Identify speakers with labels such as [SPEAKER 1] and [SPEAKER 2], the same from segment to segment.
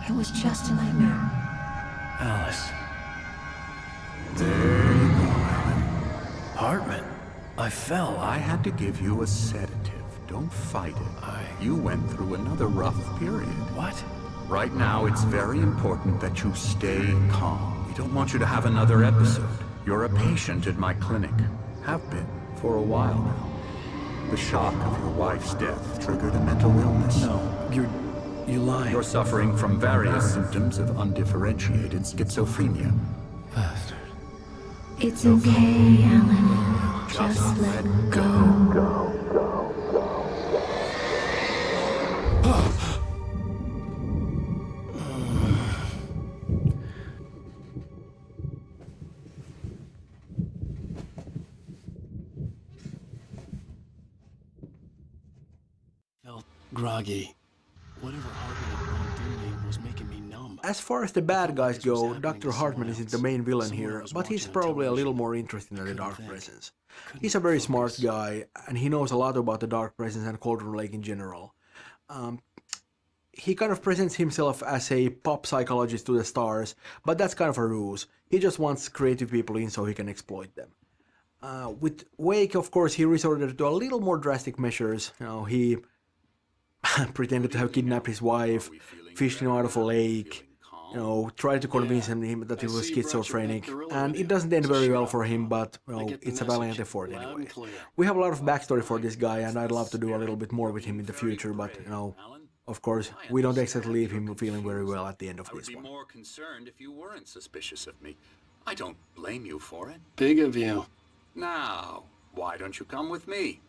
[SPEAKER 1] It was just a nightmare.
[SPEAKER 2] Alice. There you go, Alan. Hartman, I fell.
[SPEAKER 3] I had to give you a sedative. Don't fight it. You went through another rough period.
[SPEAKER 2] What?
[SPEAKER 3] Right now, it's very important that you stay calm. We don't want you to have another episode. You're a patient at my clinic. Have been for a while now. The shock of your wife's death triggered a mental illness.
[SPEAKER 2] No, you lie.
[SPEAKER 3] You're suffering from various symptoms of undifferentiated schizophrenia.
[SPEAKER 2] Bastard.
[SPEAKER 1] It's okay, Alan. Just let go.
[SPEAKER 4] Felt groggy. Whatever Hartman had pumped in me was making me numb.
[SPEAKER 5] As far as the bad guys go, Dr. Hartman isn't the main villain here, but he's probably a little more interesting than the Dark Presence. He's a very smart guy, and he knows a lot about the Dark Presence and Cauldron Lake in general. He kind of presents himself as a pop psychologist to the stars, but that's kind of a ruse. He just wants creative people in so he can exploit them. With Wake, of course, he resorted to a little more drastic measures. He pretended to have kidnapped his wife, fished him out of a lake, tried to convince him that he was schizophrenic, and it doesn't end very well for him, but it's a valiant effort anyway. We have a lot of backstory for this guy, and I'd love to do a little bit more with him in the future, but of course, we don't exactly leave him feeling very well at the end of this one.
[SPEAKER 3] I would be more concerned if you weren't suspicious of me. I don't blame you for it.
[SPEAKER 4] Big of you.
[SPEAKER 3] Now, why don't you come with me?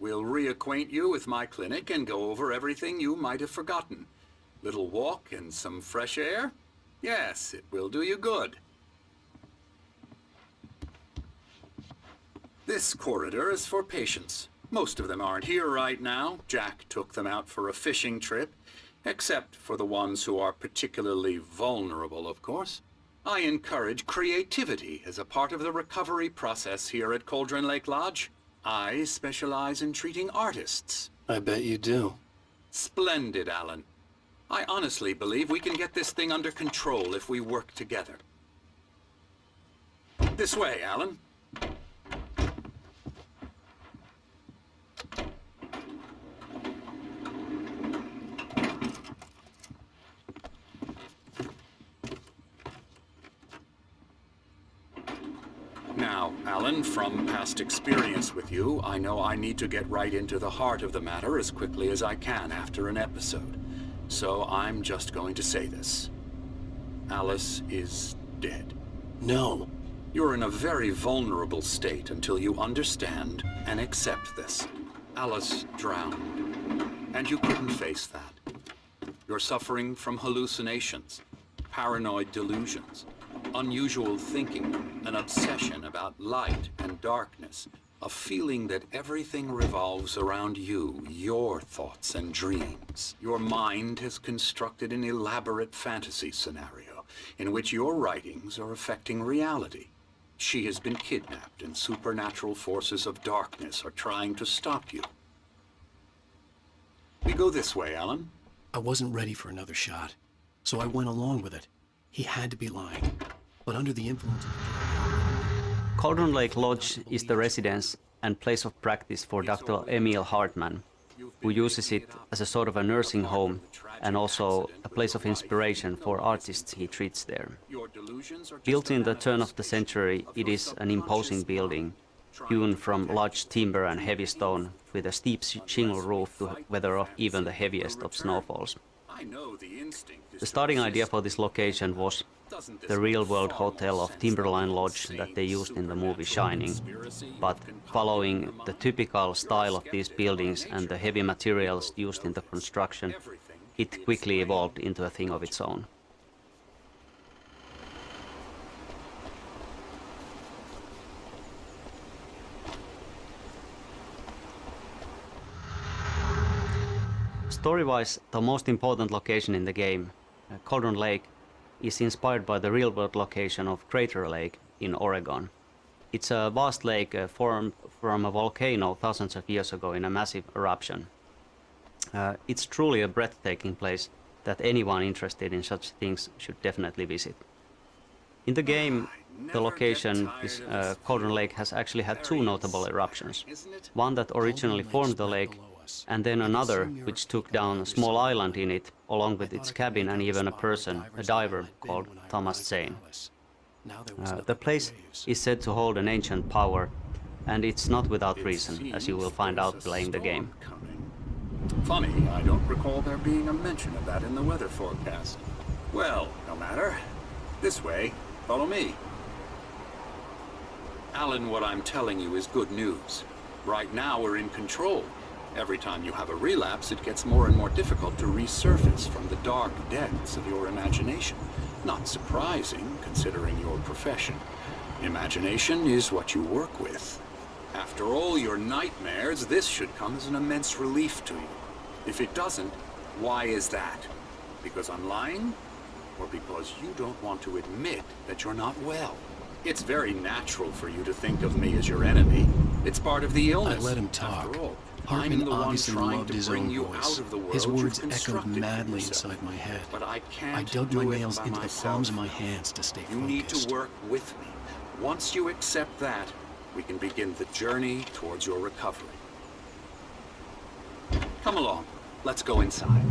[SPEAKER 3] We'll reacquaint you with my clinic and go over everything you might have forgotten. Little walk and some fresh air? Yes, it will do you good. This corridor is for patients. Most of them aren't here right now. Jack took them out for a fishing trip, except for the ones who are particularly vulnerable, of course. I encourage creativity as a part of the recovery process here at Cauldron Lake Lodge. I specialize in treating artists.
[SPEAKER 4] I bet you do.
[SPEAKER 3] Splendid, Alan. I honestly believe we can get this thing under control if we work together. This way, Alan. Now, Alan, from past experience with you, I know I need to get right into the heart of the matter as quickly as I can after an episode. So I'm just going to say this. Alice is dead.
[SPEAKER 4] No.
[SPEAKER 3] You're in a very vulnerable state until you understand and accept this. Alice drowned, and you couldn't face that. You're suffering from hallucinations, paranoid delusions, unusual thinking, an obsession about light and darkness, a feeling that everything revolves around you, your thoughts and dreams. Your mind has constructed an elaborate fantasy scenario in which your writings are affecting reality. She has been kidnapped and supernatural forces of darkness are trying to stop you. We go this way, Alan.
[SPEAKER 4] I wasn't ready for another shot, so I went along with it. He had to be lying, but under the influence of
[SPEAKER 6] Cauldron Lake Lodge is the residence and place of practice for Dr. Emil Hartman, who uses it as a sort of a nursing home and also a place of inspiration for artists he treats there. Built in the turn of the century, it is an imposing building, hewn from large timber and heavy stone, with a steep shingle roof to weather off even the heaviest of snowfalls. The starting idea for this location was the real-world hotel of Timberline Lodge that they used in the movie Shining, but following the typical style of these buildings and the heavy materials used in the construction, it quickly evolved into a thing of its own. Story-wise, the most important location in the game, Cauldron Lake, is inspired by the real-world location of Crater Lake in Oregon. It's a vast lake formed from a volcano thousands of years ago in a massive eruption. It's truly a breathtaking place, that anyone interested in such things should definitely visit. In the game, the location, this Cauldron Lake, has actually had two notable eruptions. One that originally formed the lake, and then another which took down a small island in it, along with its cabin and even a person, a diver called Thomas Zane. The place is said to hold an ancient power, and it's not without reason, as you will find out playing the game.
[SPEAKER 3] Funny, I don't recall there being a mention of that in the weather forecast. Well, no matter. This way. Follow me. Alan, what I'm telling you is good news. Right now we're in control. Every time you have a relapse, it gets more and more difficult to resurface from the dark depths of your imagination. Not surprising, considering your profession. Imagination is what you work with. After all your nightmares, this should come as an immense relief to you. If it doesn't, why is that? Because I'm lying? Or because you don't want to admit that you're not well? It's very natural for you to think of me as your enemy. It's part of the illness.
[SPEAKER 4] I let him talk.
[SPEAKER 3] After all,
[SPEAKER 4] Hartman
[SPEAKER 3] I'm the one
[SPEAKER 4] obviously
[SPEAKER 3] trying
[SPEAKER 4] loved
[SPEAKER 3] to
[SPEAKER 4] his
[SPEAKER 3] bring
[SPEAKER 4] own
[SPEAKER 3] you
[SPEAKER 4] voice.
[SPEAKER 3] out of the world
[SPEAKER 4] His words
[SPEAKER 3] you've
[SPEAKER 4] echoed
[SPEAKER 3] constructed for
[SPEAKER 4] madly
[SPEAKER 3] yourself.
[SPEAKER 4] inside my head.
[SPEAKER 3] But I can't
[SPEAKER 4] I dug
[SPEAKER 3] do
[SPEAKER 4] my
[SPEAKER 3] it
[SPEAKER 4] nails
[SPEAKER 3] by
[SPEAKER 4] into the
[SPEAKER 3] myself.
[SPEAKER 4] palms of my hands to stay
[SPEAKER 3] You
[SPEAKER 4] focused.
[SPEAKER 3] need to work with me. Once you accept that, we can begin the journey towards your recovery. Come along. Let's go inside.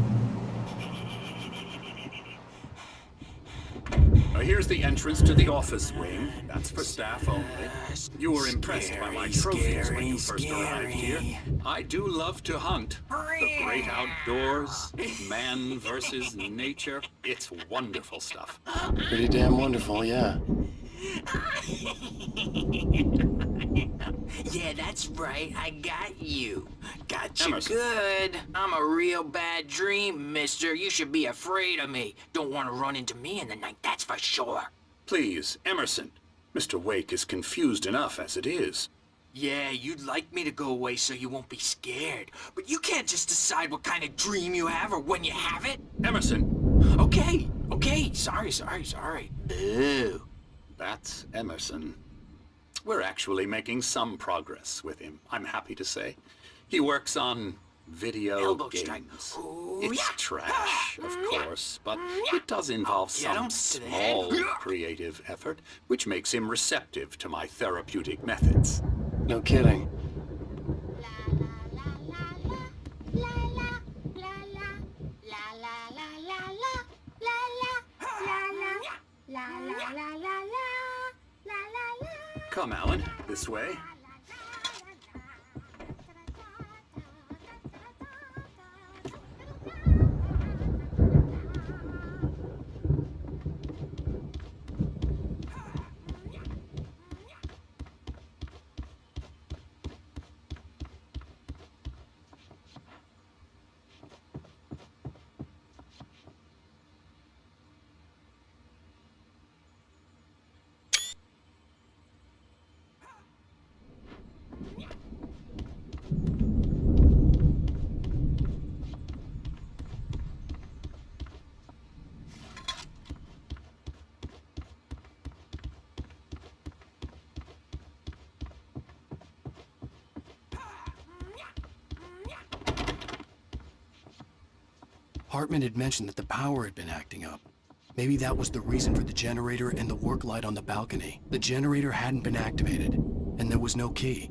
[SPEAKER 3] Here's the entrance to the office wing. That's for staff only. You were impressed by my trophies when you first arrived here. I do love to hunt. The great outdoors, man versus nature. It's wonderful stuff.
[SPEAKER 4] Pretty damn wonderful, yeah.
[SPEAKER 7] Yeah, that's right. I got you. Got you
[SPEAKER 3] Emerson.
[SPEAKER 7] good. I'm a real bad dream, mister. You should be afraid of me. Don't want to run into me in the night, that's for sure.
[SPEAKER 3] Please, Emerson. Mr. Wake is confused enough as it is.
[SPEAKER 7] Yeah, you'd like me to go away so you won't be scared. But you can't just decide what kind of dream you have or when you have it.
[SPEAKER 3] Emerson.
[SPEAKER 7] Okay. Sorry. Boo.
[SPEAKER 3] That's Emerson. We're actually making some progress with him, I'm happy to say. He works on video
[SPEAKER 7] Elbow strike.
[SPEAKER 3] games.
[SPEAKER 7] Ooh,
[SPEAKER 3] It's
[SPEAKER 7] yeah.
[SPEAKER 3] trash, of course, but it does involve
[SPEAKER 7] Get
[SPEAKER 3] some
[SPEAKER 7] 'em to the head.
[SPEAKER 3] small creative effort, which makes him receptive to my therapeutic methods.
[SPEAKER 4] No kidding.
[SPEAKER 3] Come, Alan, this way.
[SPEAKER 4] Hartman had mentioned that the power had been acting up. Maybe that was the reason for the generator and the work light on the balcony. The generator hadn't been activated, and there was no key.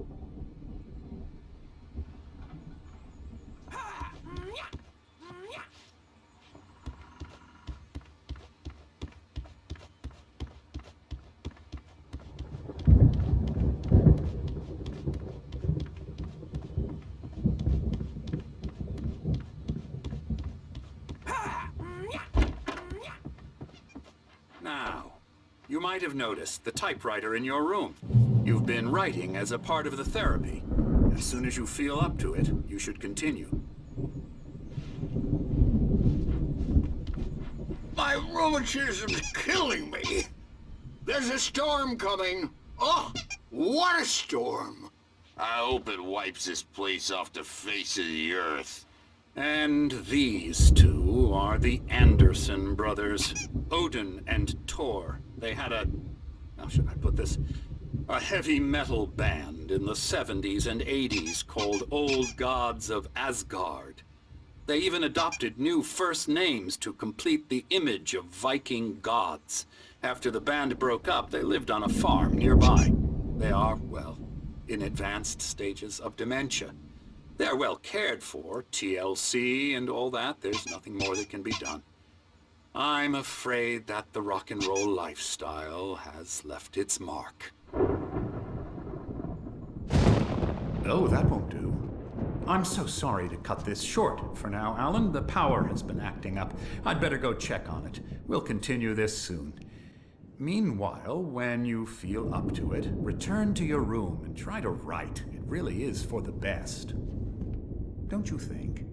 [SPEAKER 3] Now, you might have noticed the typewriter in your room. You've been writing as a part of the therapy. As soon as you feel up to it, you should continue.
[SPEAKER 8] My rheumatism's killing me. There's a storm coming. Oh, what a storm.
[SPEAKER 9] I hope it wipes this place off the face of the earth.
[SPEAKER 3] And these two are the Anderson brothers, Odin and Thor. They had how should I put this? A heavy metal band in the 70s and 80s called Old Gods of Asgard. They even adopted new first names to complete the image of Viking gods. After the band broke up, they lived on a farm nearby. They are, well, in advanced stages of dementia. They're well cared for, TLC and all that. There's nothing more that can be done. I'm afraid that the rock and roll lifestyle has left its mark.
[SPEAKER 10] Oh, that won't do. I'm so sorry to cut this short for now, Alan. The power has been acting up. I'd better go check on it. We'll continue this soon. Meanwhile, when you feel up to it, return to your room and try to write. It really is for the best. Don't you think?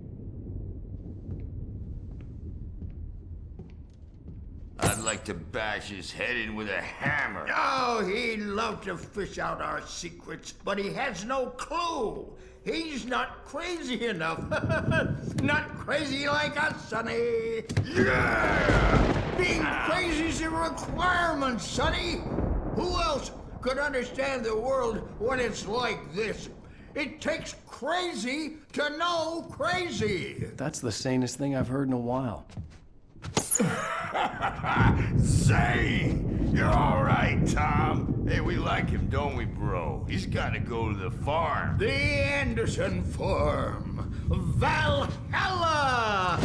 [SPEAKER 9] I'd like to bash his head in with a hammer.
[SPEAKER 8] Oh, he'd love to fish out our secrets, but he has no clue. He's not crazy enough. Not crazy like us, Sonny. Yeah! Being crazy's a requirement, Sonny. Who else could understand the world when it's like this? It takes crazy to know crazy.
[SPEAKER 4] That's the sanest thing I've heard in a while.
[SPEAKER 9] Say, you're all right, Tom. Hey, we like him, don't we, bro? He's got to go to the farm.
[SPEAKER 8] The Anderson Farm. Valhalla!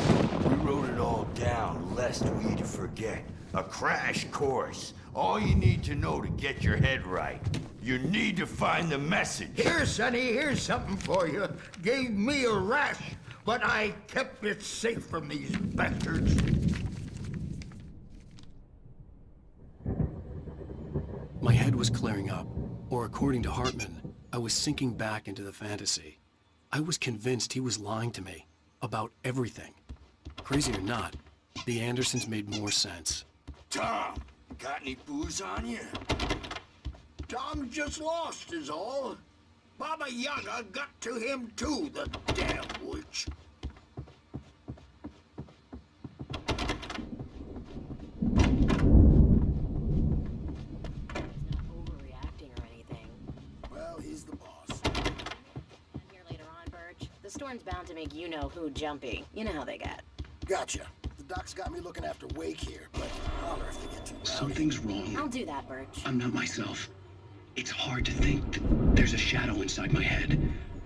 [SPEAKER 9] We wrote it all down, lest we'd forget. A crash course. All you need to know to get your head right. You need to find the message.
[SPEAKER 8] Here, Sonny, here's something for you. Gave me a rash, but I kept it safe from these bastards.
[SPEAKER 4] My head was clearing up, or according to Hartman, I was sinking back into the fantasy. I was convinced he was lying to me about everything. Crazy or not, the Andersons made more sense.
[SPEAKER 9] Tom, got any booze on you?
[SPEAKER 8] Tom just lost is all. Baba Yaga got to him too, the damn witch.
[SPEAKER 11] Overreacting or anything.
[SPEAKER 8] Well, he's the boss.
[SPEAKER 11] Here later on, Birch. The storm's bound to make you-know-who jumpy. You know how they get.
[SPEAKER 12] Gotcha. The doc's got me looking after Wake here, but holler if they get too rowdy.
[SPEAKER 13] Something's wrong.
[SPEAKER 11] I'll do that, Birch.
[SPEAKER 13] I'm not myself. It's hard to think. There's a shadow inside my head.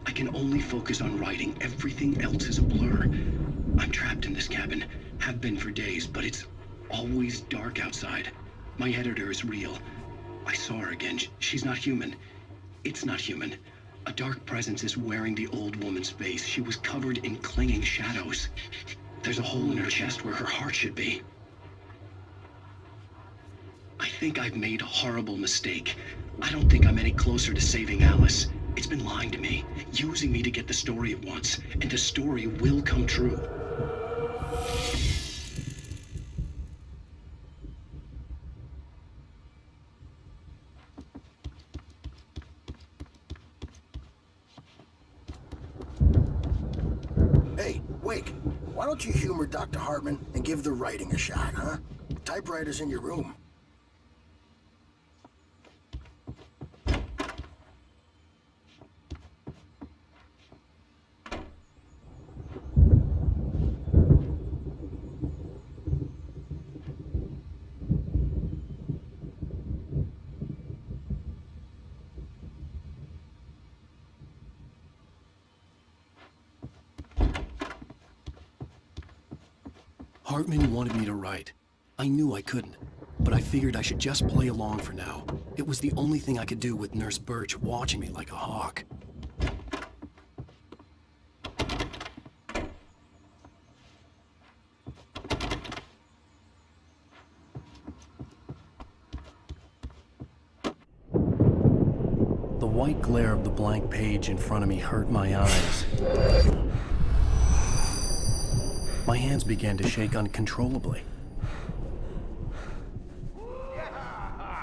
[SPEAKER 13] I can only focus on writing. Everything else is a blur. I'm trapped in this cabin. Have been for days, but it's always dark outside. My editor is real. I saw her again. She's not human. It's not human. A dark presence is wearing the old woman's face. She was covered in clinging shadows. There's a hole in her chest where her heart should be. I think I've made a horrible mistake. I don't think I'm any closer to saving Alice. It's been lying to me, using me to get the story it wants, and the story will come true.
[SPEAKER 12] Hey, Wake, why don't you humor Dr. Hartman and give the writing a shot, huh? Typewriter's in your room.
[SPEAKER 4] Hartman wanted me to write. I knew I couldn't, but I figured I should just play along for now. It was the only thing I could do with Nurse Birch watching me like a hawk. The white glare of the blank page in front of me hurt my eyes. My hands began to shake uncontrollably.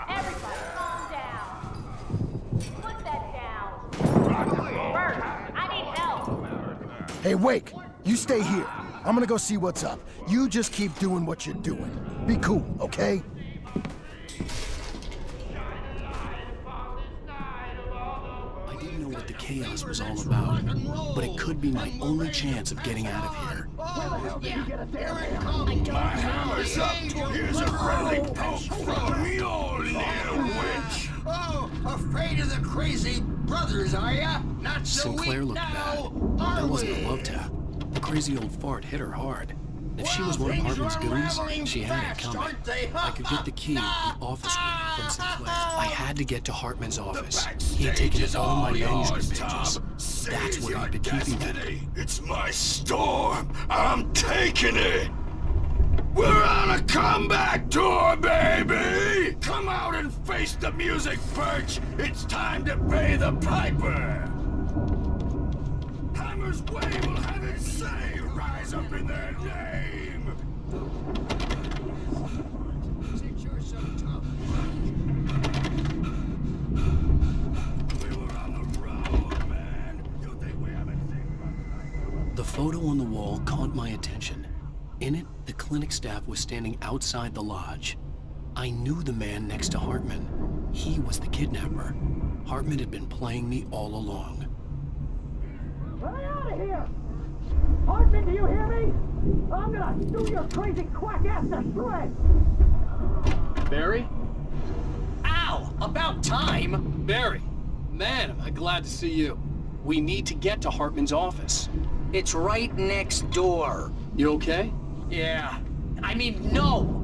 [SPEAKER 11] Everybody, calm down. Put that down. Birch, I need help.
[SPEAKER 12] Hey, Wake, you stay here. I'm gonna go see what's up. You just keep doing what you're doing. Be cool, okay?
[SPEAKER 4] I didn't know what the chaos was all about, but it could be my only chance of getting out of here.
[SPEAKER 8] Yeah, here it comes.
[SPEAKER 9] My hammer's up. Here's a friendly poke from Mjolnir, witch.
[SPEAKER 8] Oh, afraid of the crazy brothers, are ya? Not so
[SPEAKER 4] Sinclair
[SPEAKER 8] weak
[SPEAKER 4] looked
[SPEAKER 8] now,
[SPEAKER 4] bad.
[SPEAKER 8] are
[SPEAKER 4] That wasn't
[SPEAKER 8] we?
[SPEAKER 4] a love tap. The crazy old fart hit her hard. If she was one of
[SPEAKER 8] Things
[SPEAKER 4] Hartman's
[SPEAKER 8] are
[SPEAKER 4] goons,
[SPEAKER 8] unraveling
[SPEAKER 4] she had it
[SPEAKER 8] fast,
[SPEAKER 4] coming.
[SPEAKER 8] aren't they?
[SPEAKER 4] I could get the key to the office room from Sinclair. I had to get to Hartman's office. He had taken all my manuscript pages. That's where he'd been keeping them.
[SPEAKER 9] It's my storm. I'm taking it. We're on a comeback tour, baby! Come out and face the music, Perch! It's time to pay the piper! Hammer's Way will have its say rise up in their name!
[SPEAKER 8] Since you're so tough.
[SPEAKER 9] We were on the road, man! You think we haven't seen much?
[SPEAKER 4] The photo on the wall caught my attention. In it, the clinic staff was standing outside the lodge. I knew the man next to Hartman. He was the kidnapper. Hartman had been playing me all along.
[SPEAKER 14] Get out of here! Hartman, do you hear me? I'm gonna do your crazy quack ass to shreds!
[SPEAKER 15] Barry?
[SPEAKER 7] Ow! About time!
[SPEAKER 15] Barry! Man, am I glad to see you. We need to get to Hartman's office.
[SPEAKER 7] It's right next door.
[SPEAKER 15] You okay?
[SPEAKER 7] Yeah. I mean, no!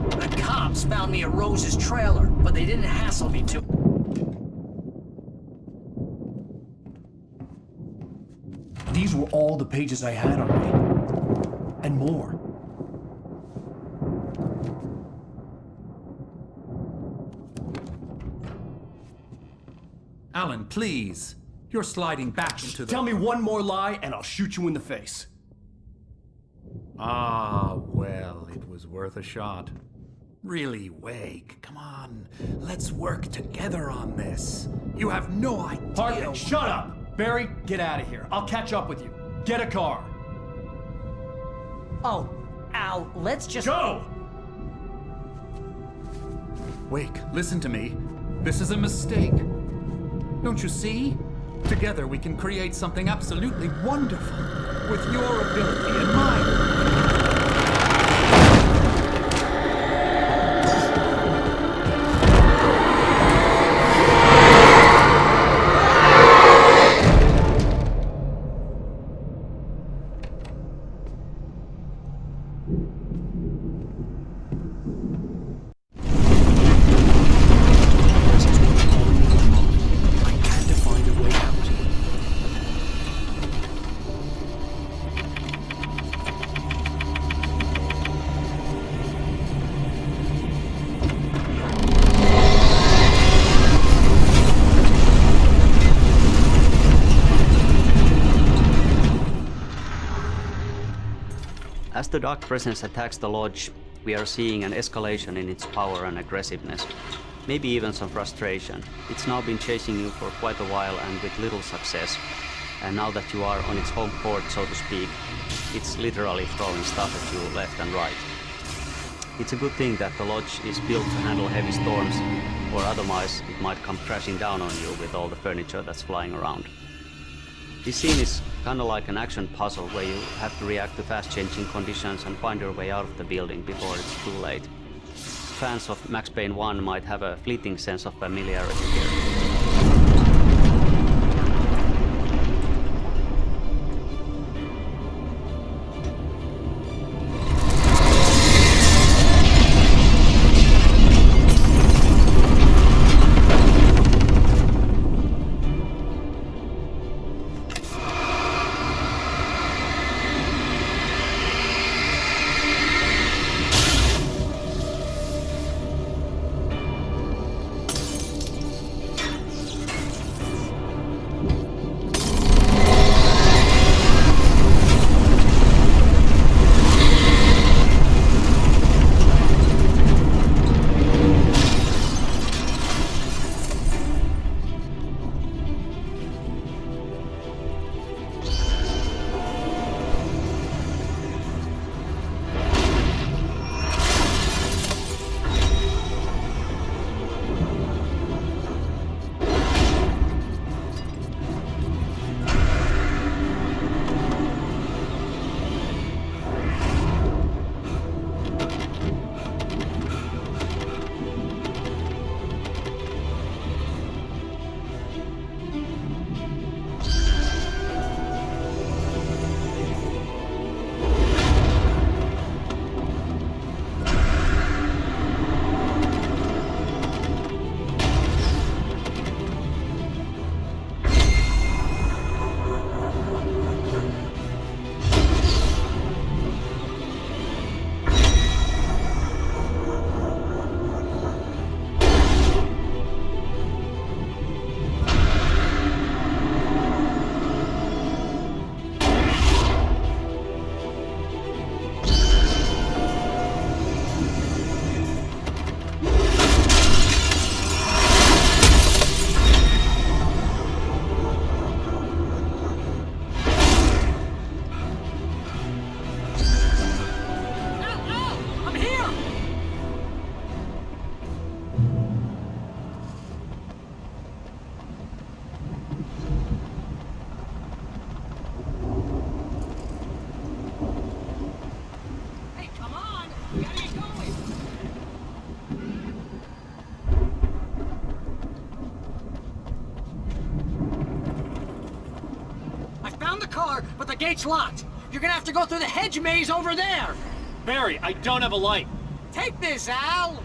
[SPEAKER 7] The cops found me at Rose's trailer, but they didn't hassle me to.
[SPEAKER 4] These were all the pages I had on me. And more.
[SPEAKER 10] Alan, please. You're sliding back into the...
[SPEAKER 4] Tell me one more lie and I'll shoot you in the face.
[SPEAKER 10] Ah, well, it was worth a shot. Really, Wake, come on. Let's work together on this. You have no idea...
[SPEAKER 4] Hartman, shut up! Barry, get out of here. I'll catch up with you. Get a car.
[SPEAKER 14] Oh, Al, let's just...
[SPEAKER 4] Go!
[SPEAKER 10] Wake, listen to me. This is a mistake. Don't you see? Together we can create something absolutely wonderful. With your ability and mine.
[SPEAKER 6] As the Dark Presence attacks the Lodge, we are seeing an escalation in its power and aggressiveness. Maybe even some frustration. It's now been chasing you for quite a while and with little success. And now that you are on its home court, so to speak, it's literally throwing stuff at you left and right. It's a good thing that the Lodge is built to handle heavy storms, or otherwise it might come crashing down on you with all the furniture that's flying around. This scene is kinda like an action puzzle where you have to react to fast-changing conditions and find your way out of the building before it's too late. Fans of Max Payne 1 might have a fleeting sense of familiarity here.
[SPEAKER 14] I found the car, but the gate's locked. You're gonna have to go through the hedge maze over there.
[SPEAKER 15] Barry, I don't have a light.
[SPEAKER 14] Take this, Al.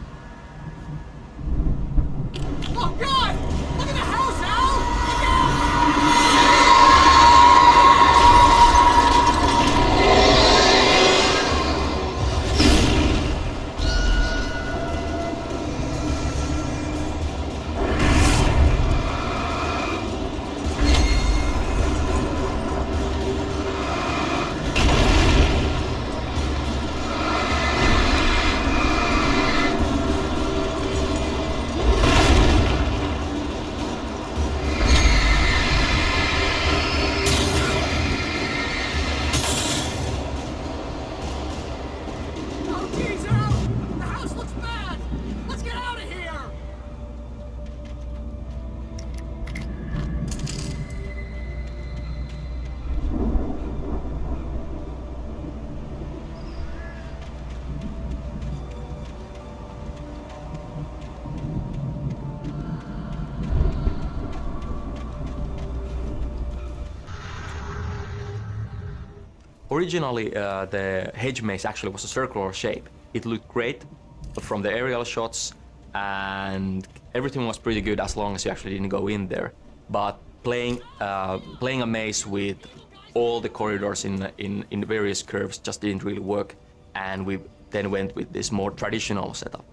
[SPEAKER 14] Oh, God! Look at the house, Al! Oh, geez, Al! The house looks bad! Let's get out of here!
[SPEAKER 16] Originally, the hedge maze actually was a circular shape. It looked great from the aerial shots, and everything was pretty good as long as you actually didn't go in there. But playing a maze with all the corridors in various curves just didn't really work, and we then went with this more traditional setup.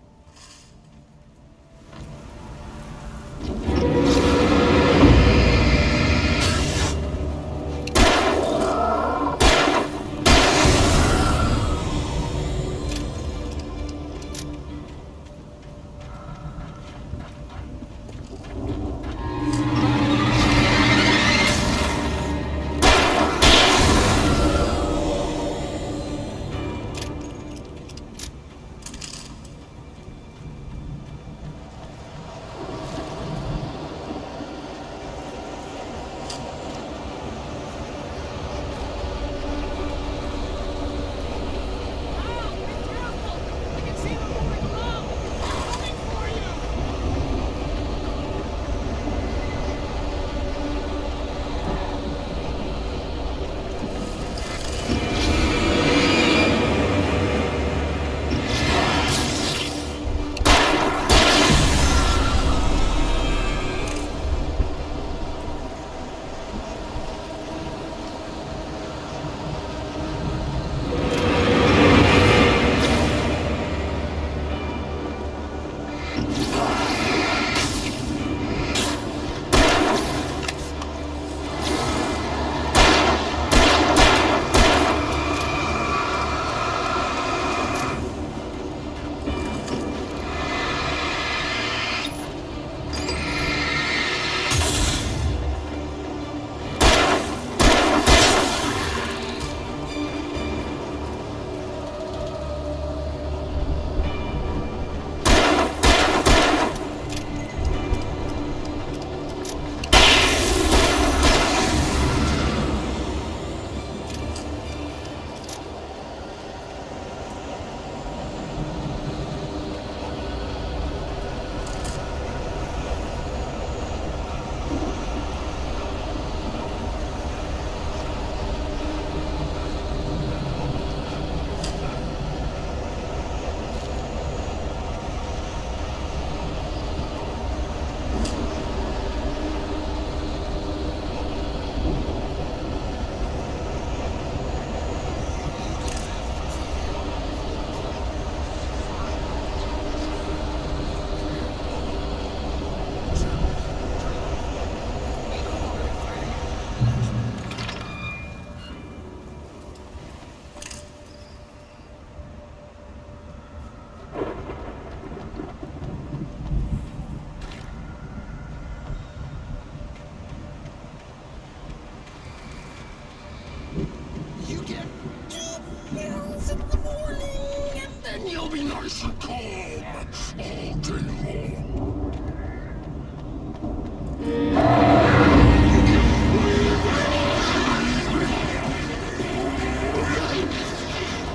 [SPEAKER 9] nice and calm all day long.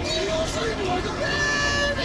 [SPEAKER 9] You seem like a man!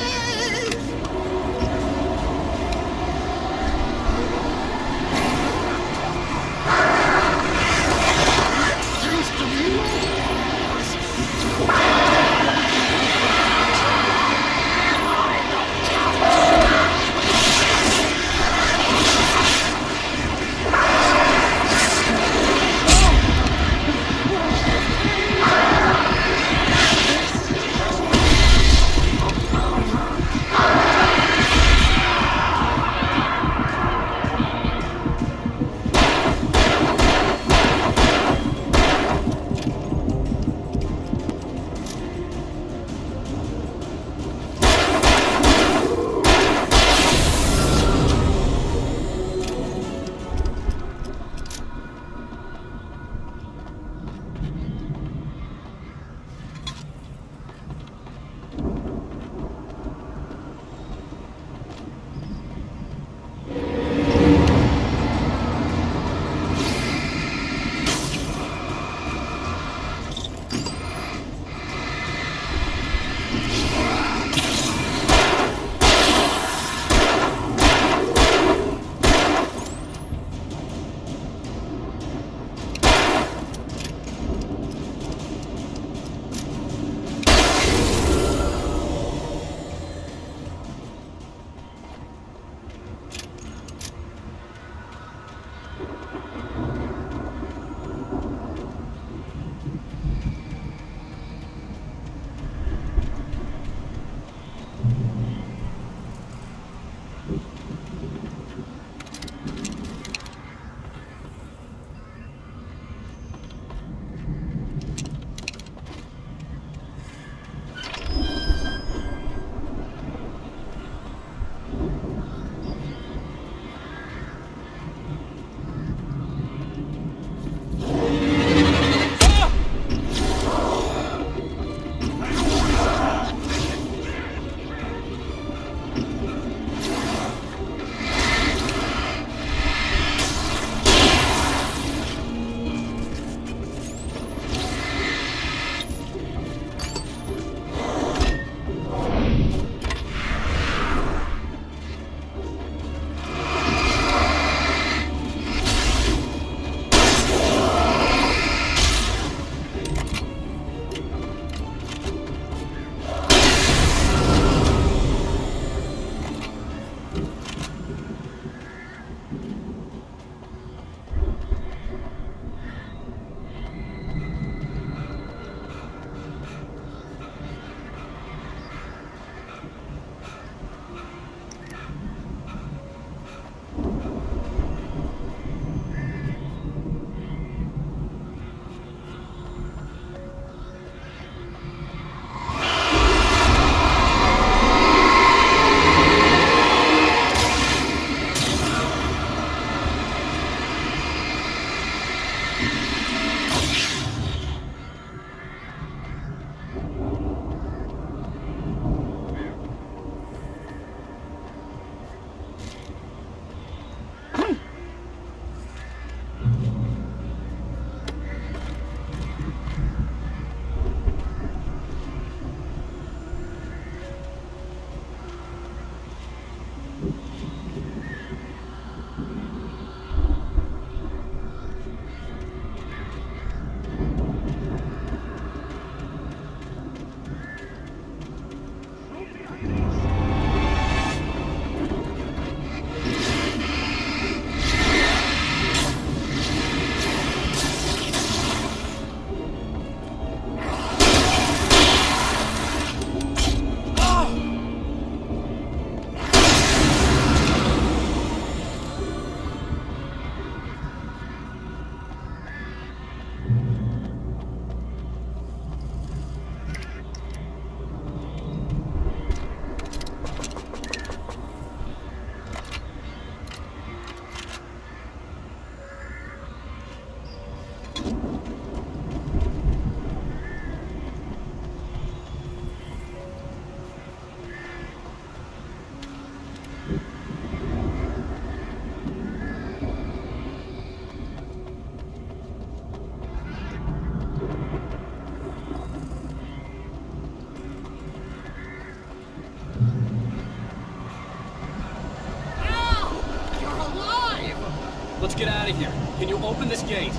[SPEAKER 15] get out of here. Can you open this gate?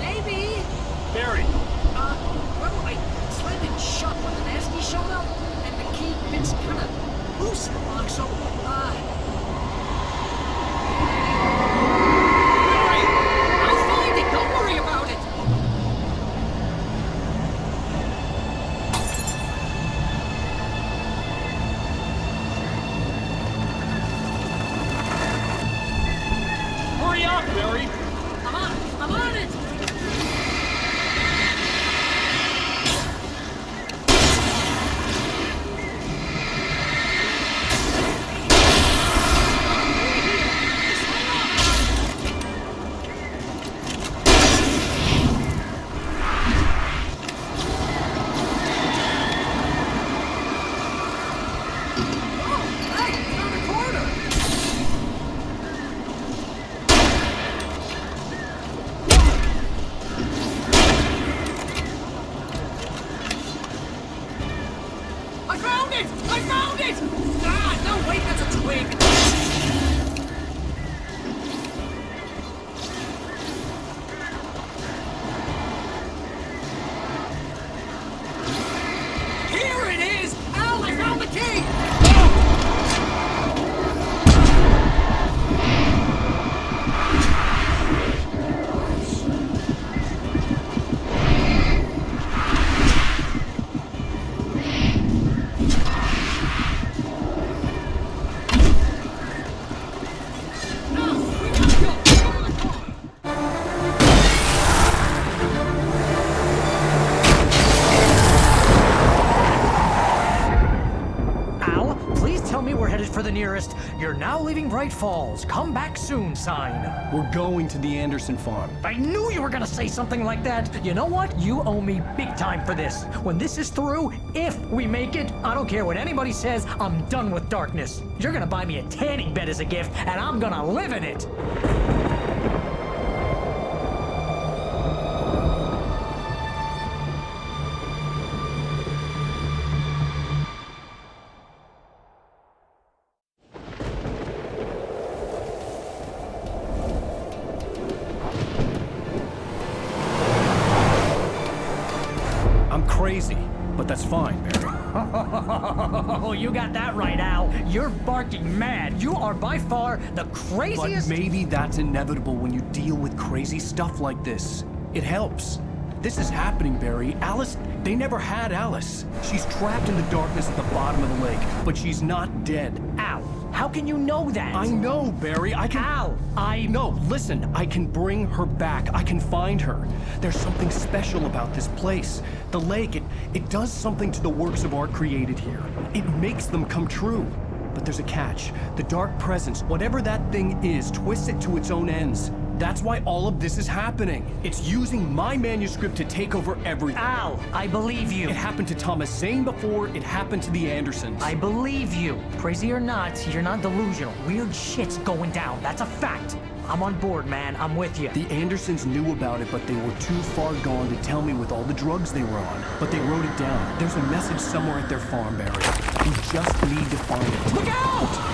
[SPEAKER 14] Maybe.
[SPEAKER 15] Barry.
[SPEAKER 14] Well, I slammed it shut when the nasty showed up, and the key fits kind of loose in the lock, so, Barry! I'll find it, don't worry about it!
[SPEAKER 15] Hurry up, Barry!
[SPEAKER 14] I'm on it! I found it! Ah, no, wait, that's a twig! Here it is! Al, I found the key! For the nearest, you're now leaving Bright Falls. Come back soon sign.
[SPEAKER 4] We're going to the Anderson farm.
[SPEAKER 14] I knew you were gonna say something like that. You know what? You owe me big time for this. When this is through, if we make it, I don't care what anybody says, I'm done with darkness. You're gonna buy me a tanning bed as a gift, and I'm gonna live in it.
[SPEAKER 4] Crazy, but that's fine, Barry.
[SPEAKER 14] Oh, you got that right, Al. You're barking mad. You are by far the craziest...
[SPEAKER 4] But maybe that's inevitable when you deal with crazy stuff like this. It helps. This is happening, Barry. Alice, they never had Alice. She's trapped in the darkness at the bottom of the lake, but she's not dead.
[SPEAKER 14] Al, how can you know that?
[SPEAKER 4] I know, Barry. I can...
[SPEAKER 14] Al,
[SPEAKER 4] No, listen. I can bring her back. I can find her. There's something special about this place. The lake, it does something to the works of art created here. It makes them come true. But there's a catch. The dark presence, whatever that thing is, twists it to its own ends. That's why all of this is happening. It's using my manuscript to take over everything.
[SPEAKER 14] Al, I believe you.
[SPEAKER 4] It happened to Thomas Zane before, it happened to the Andersons.
[SPEAKER 14] I believe you. Crazy or not, you're not delusional. Weird shit's going down. That's a fact. I'm on board, man. I'm with you.
[SPEAKER 4] The Andersons knew about it, but they were too far gone to tell me with all the drugs they were on. But they wrote it down. There's a message somewhere at their farm, Barry. We just need to find it.
[SPEAKER 14] Look out!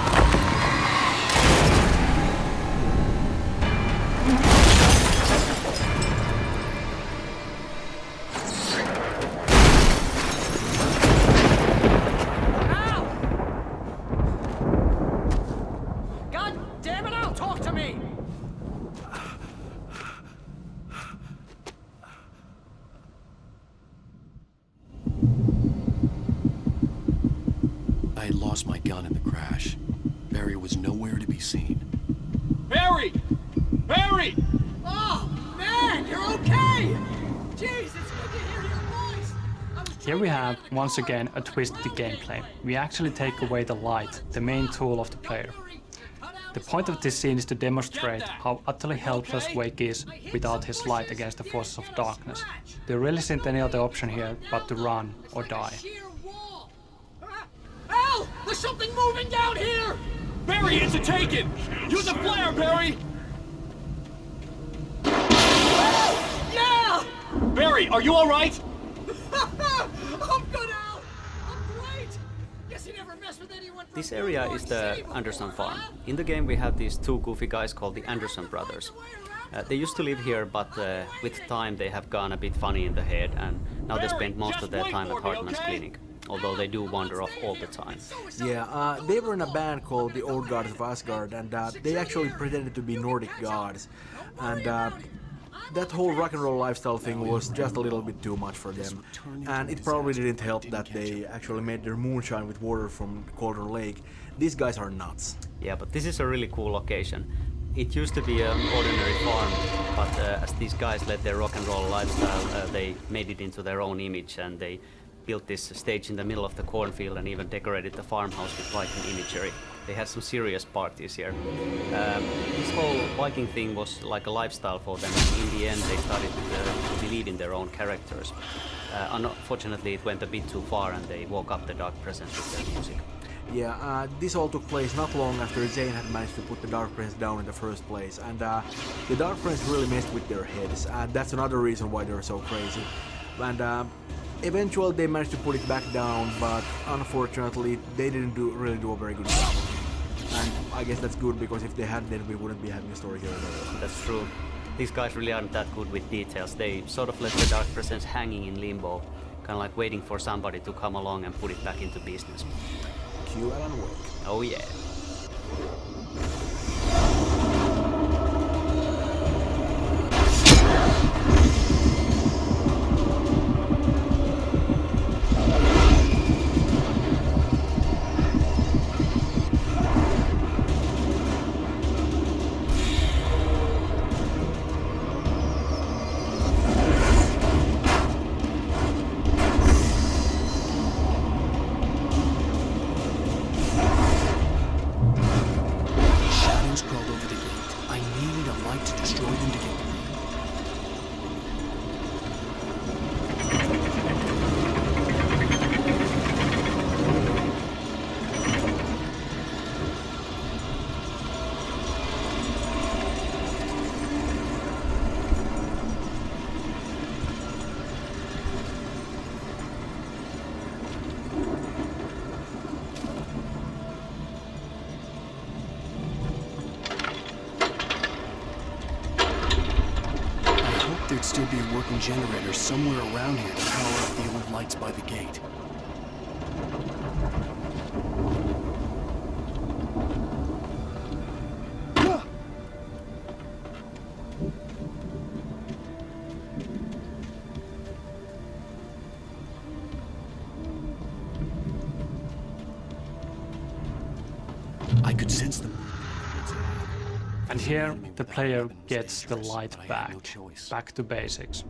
[SPEAKER 4] I had lost my gun in the crash. Barry was nowhere to be seen.
[SPEAKER 15] Barry! Barry!
[SPEAKER 14] Oh, man, you're okay! Jeez, it's good to hear your voice!
[SPEAKER 17] Here we have, once again, a twist to gameplay. We actually take away the light, the main tool of the player. The point of this scene is to demonstrate how utterly helpless Wake is without his light against the forces of darkness. There really isn't any other option here but to run or die.
[SPEAKER 14] Al! There's something moving down here!
[SPEAKER 15] Barry, it's a taken! Use a flare, Barry!
[SPEAKER 14] Yeah!
[SPEAKER 15] Barry, are you alright?
[SPEAKER 14] I'm good, Al! I'm great! Guess you never mess with anyone for
[SPEAKER 6] This area is the Anderson farm. In the game we have these two goofy guys called the Anderson brothers. They used to live here, but with time they have gone a bit funny in the head, and now they spend most of their time at Hartman's clinic, although they do wander off all the time.
[SPEAKER 5] Yeah, they were in a band called the Old Gods of Asgard, and they actually pretended to be Nordic gods. And that whole rock and roll lifestyle thing was just a little bit too much for them. And it probably didn't help that they actually made their moonshine with water from Cauldron Lake. These guys are nuts.
[SPEAKER 6] Yeah, but this is a really cool location. It used to be an ordinary farm, but as these guys led their rock and roll lifestyle, they made it into their own image, and they built this stage in the middle of the cornfield and even decorated the farmhouse with Viking imagery. They had some serious parties here. This whole Viking thing was like a lifestyle for them, and in the end they started to believe in their own characters. Unfortunately, it went a bit too far, and they woke up the Dark Presence with their music.
[SPEAKER 5] Yeah, this all took place not long after Zane had managed to put the Dark Prince down in the first place, and the Dark Prince really messed with their heads, and that's another reason why they're so crazy. And eventually they managed to put it back down, but unfortunately they didn't really do a very good job. And I guess that's good, because if they had, then we wouldn't be having a story here at all.
[SPEAKER 6] That's true. These guys really aren't that good with details. They sort of left the Dark Presence hanging in limbo, kind of like waiting for somebody to come along and put it back into business.
[SPEAKER 5] Cue Alan Wake.
[SPEAKER 6] Oh yeah.
[SPEAKER 4] There'd still be a working generator somewhere around here to power up the old lights by the gate. I could sense them.
[SPEAKER 17] And here the player gets the light back to basics.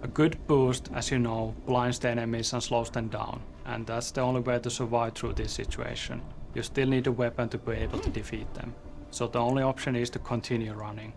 [SPEAKER 17] A good boost, as you know, blinds the enemies and slows them down, and that's the only way to survive through this situation. You still need a weapon to be able to defeat them, so the only option is to continue running.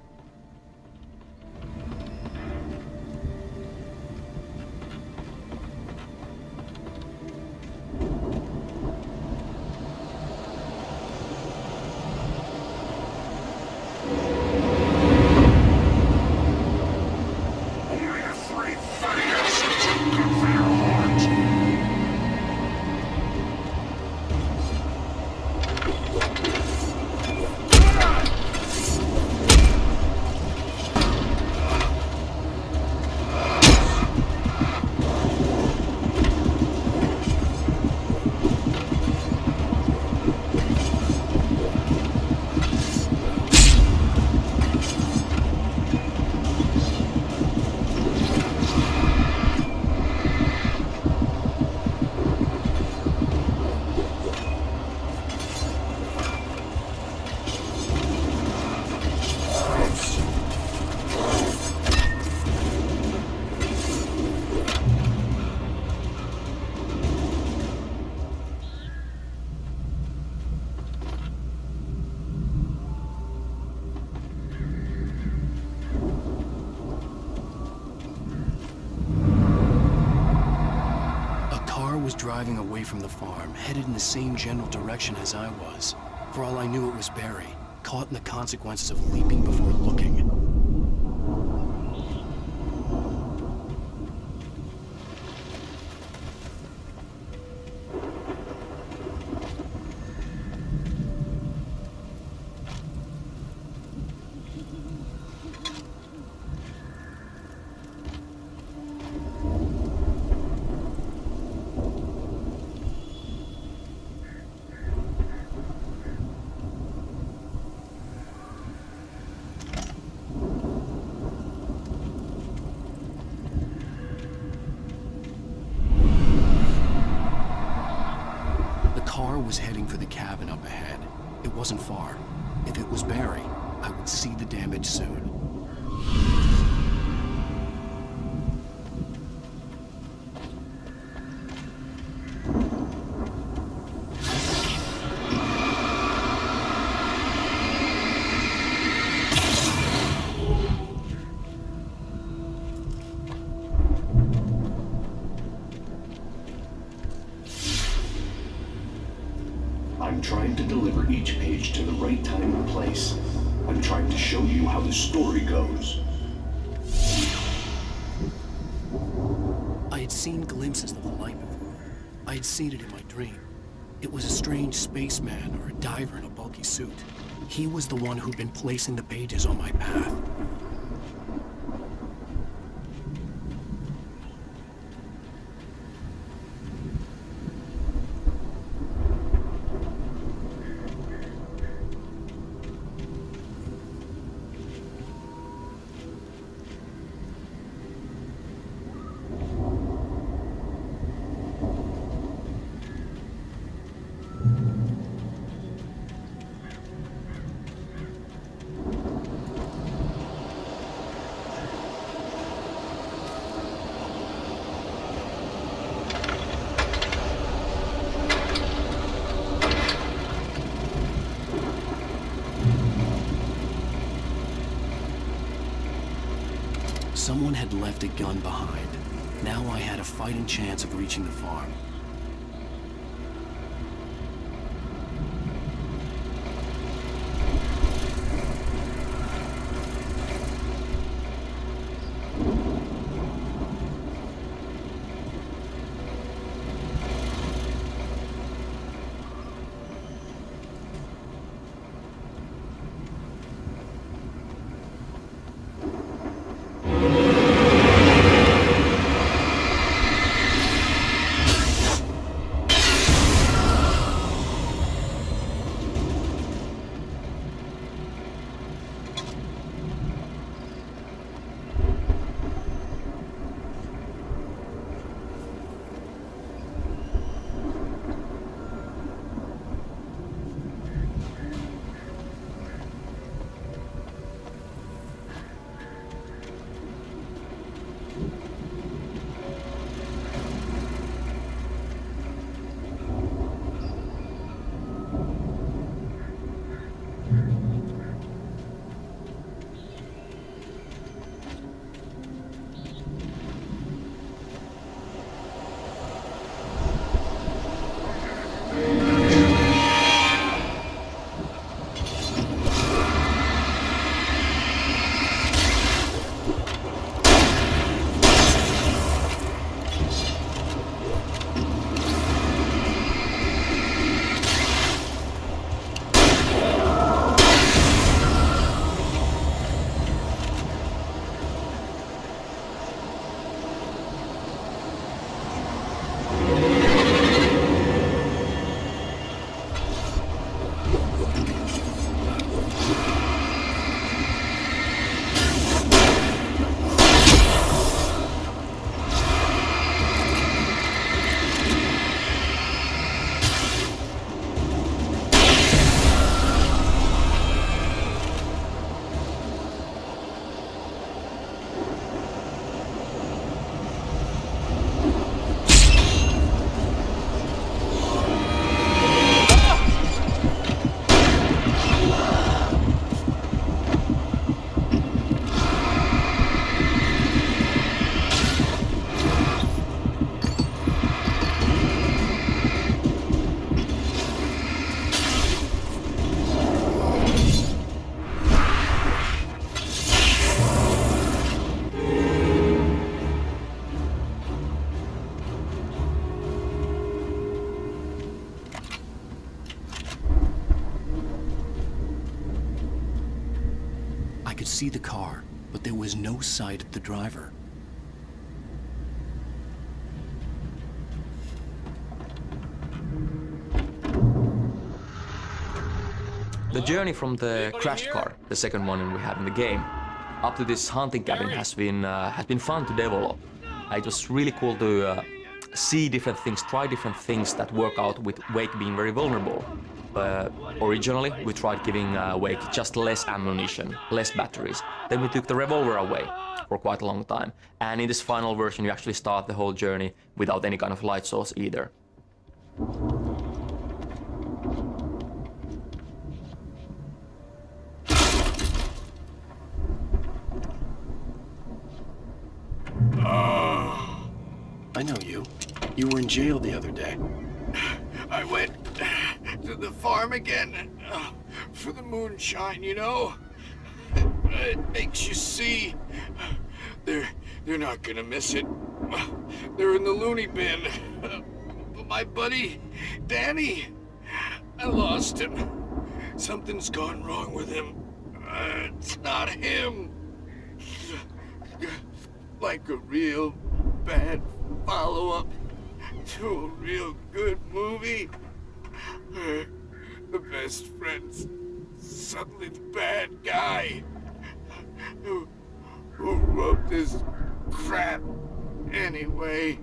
[SPEAKER 4] Driving away from the farm, headed in the same general direction as I was. For all I knew, it was Barry, caught in the consequences of leaping before looking. was heading for the cabin up ahead. It wasn't far. If it was Barry, I would see the damage soon.
[SPEAKER 13] I'm trying to deliver each page to the right time and place. I'm trying to show you how the story goes.
[SPEAKER 4] I had seen glimpses of the light before. I had seen it in my dream. It was a strange spaceman or a diver in a bulky suit. He was the one who'd been placing the pages on my path. Someone had left a gun behind. Now I had a fighting chance of reaching the farm. I could see the car, but there was no sight of the driver.
[SPEAKER 16] The journey from the crashed car, the second one we have in the game, up to this hunting cabin has been fun to develop. It was really cool to see different things, try different things that work out with Wake being very vulnerable. Originally, we tried giving Wake just less ammunition, less batteries. Then we took the revolver away for quite a long time. And in this final version, you actually start the whole journey without any kind of light source either.
[SPEAKER 2] I know you. You were in jail the other day.
[SPEAKER 9] I went to the farm again for the moonshine, you know? It makes you see. They're not gonna miss it. They're in the loony bin. But my buddy, Danny, I lost him. Something's gone wrong with him. It's not him. Like a real bad follow-up to a real good movie. The best friend's suddenly the bad guy who wrote this crap anyway.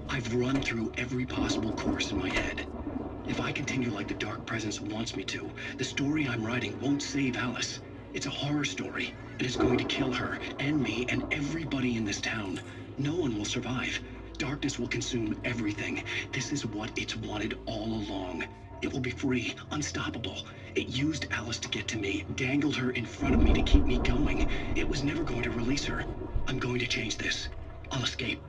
[SPEAKER 13] I've run through every possible course in my head. If I continue like the Dark Presence wants me to, the story I'm writing won't save Alice. It's a horror story, and it's going to kill her, and me, and everybody in this town. No one will survive. Darkness will consume everything. This is what it's wanted all along. It will be free, unstoppable. It used Alice to get to me, dangled her in front of me to keep me going. It was never going to release her. I'm going to change this. I'll escape.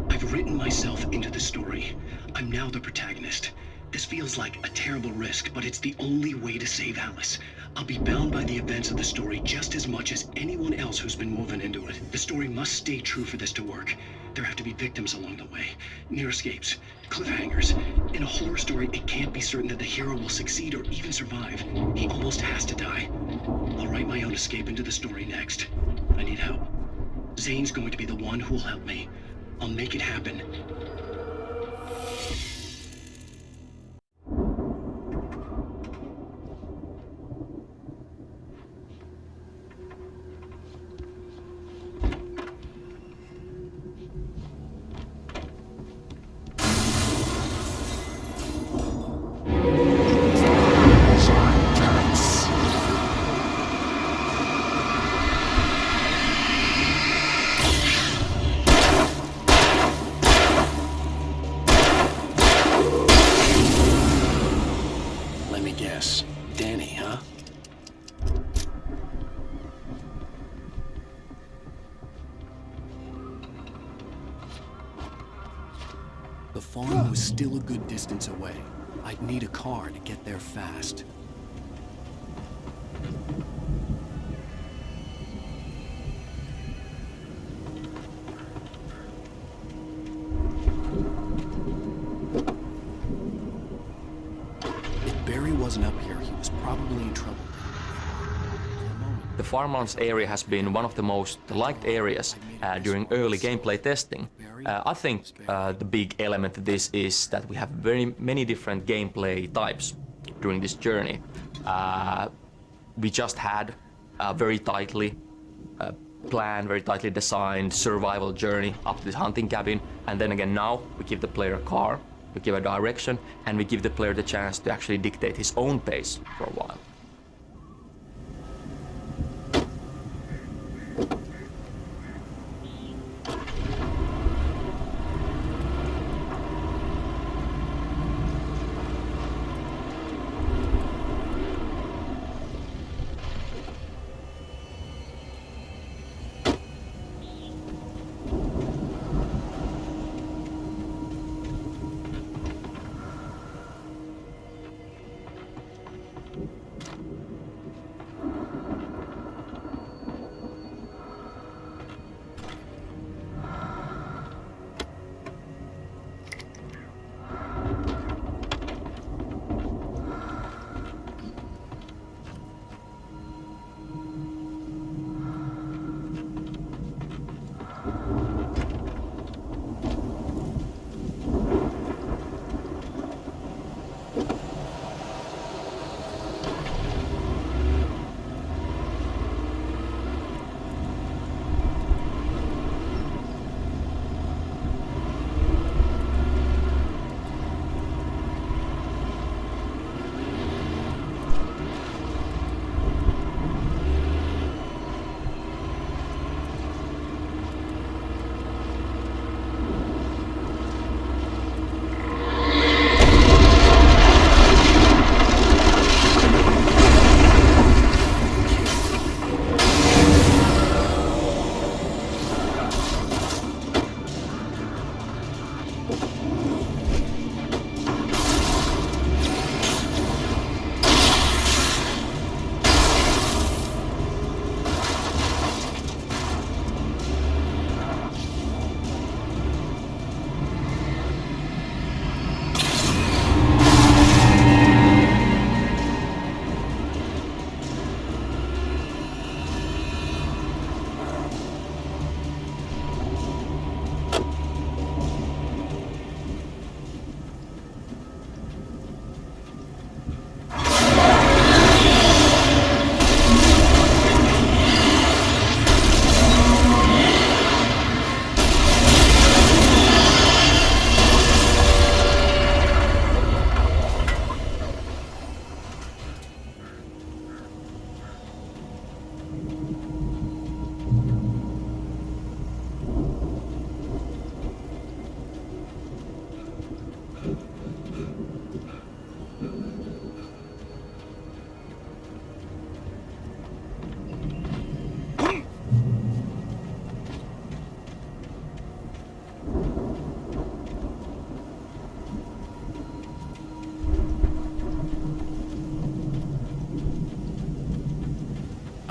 [SPEAKER 13] I've written myself into the story. I'm now the protagonist. This feels like a terrible risk, but it's the only way to save Alice. I'll be bound by the events of the story just as much as anyone else who's been woven into it. The story must stay true for this to work. There have to be victims along the way, near escapes, cliffhangers. In a horror story, it can't be certain that the hero will succeed or even survive. He almost has to die. I'll write my own escape into the story next. I need help. Zane's going to be the one who will help me. I'll make it happen.
[SPEAKER 2] Let me guess. Danny, huh? The farm was still a good distance away. I'd need a car to get there fast. If Barry wasn't up here, he was probably in trouble.
[SPEAKER 16] The farmlands area has been one of the most liked areas during early gameplay testing. I think the big element of this is that we have very many different gameplay types during this journey. We just had a very tightly planned, very tightly designed survival journey up to this hunting cabin, and then again now we give the player a car, we give a direction, and we give the player the chance to actually dictate his own pace for a while.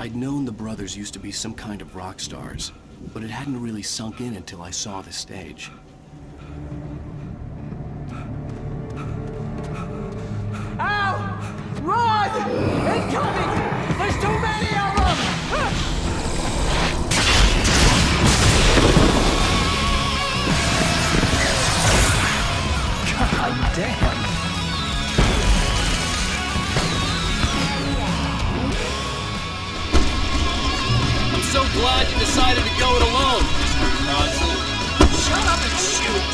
[SPEAKER 2] I'd known the brothers used to be some kind of rock stars, but it hadn't really sunk in until I saw the stage.
[SPEAKER 14] Ow! Run! Incoming! There's too many of them! God damn!
[SPEAKER 15] I'm so glad you decided to go it alone, Mr. Bronson.
[SPEAKER 7] Shut up and shoot!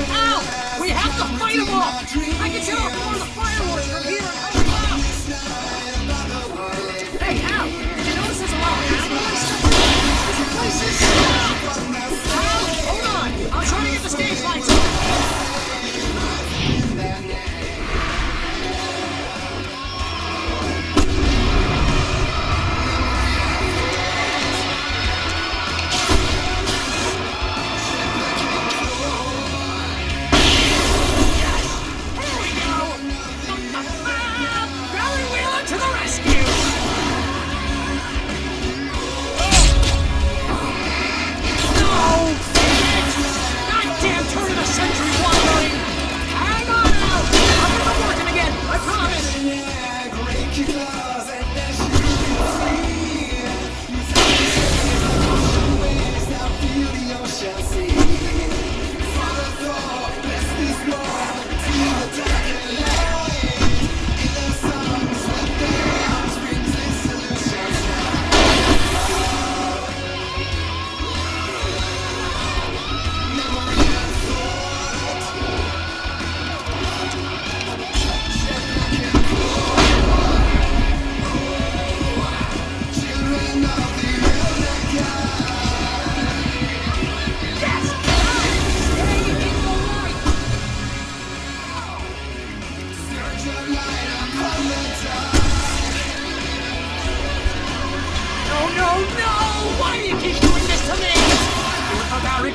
[SPEAKER 14] Ow! We have to fight them off! I can set off more of the fireworks from here and help out! Hey, Al! Did you notice there's a lot of ambulance stuff around? This place is stopped! Al, hold on! I'll try to get the stage lights on!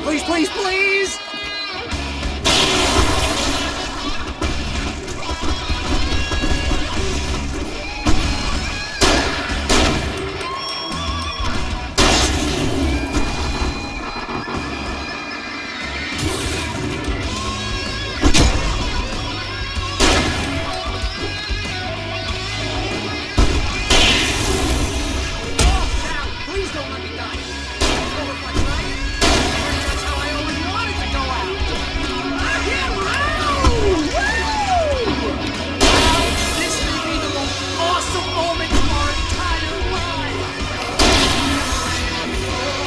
[SPEAKER 14] Please, please, please! Please don't let me die. That's how I always wanted to go out. I can't round! Woo! Wow, this may be the most awesome moment of our entire life.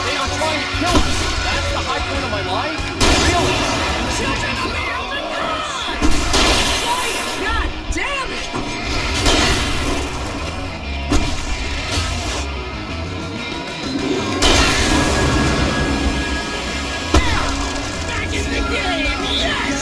[SPEAKER 15] They are trying to kill us. That's the high point of my life? Really?
[SPEAKER 14] Children of the Elder God! God damn it! Back in the game, yes!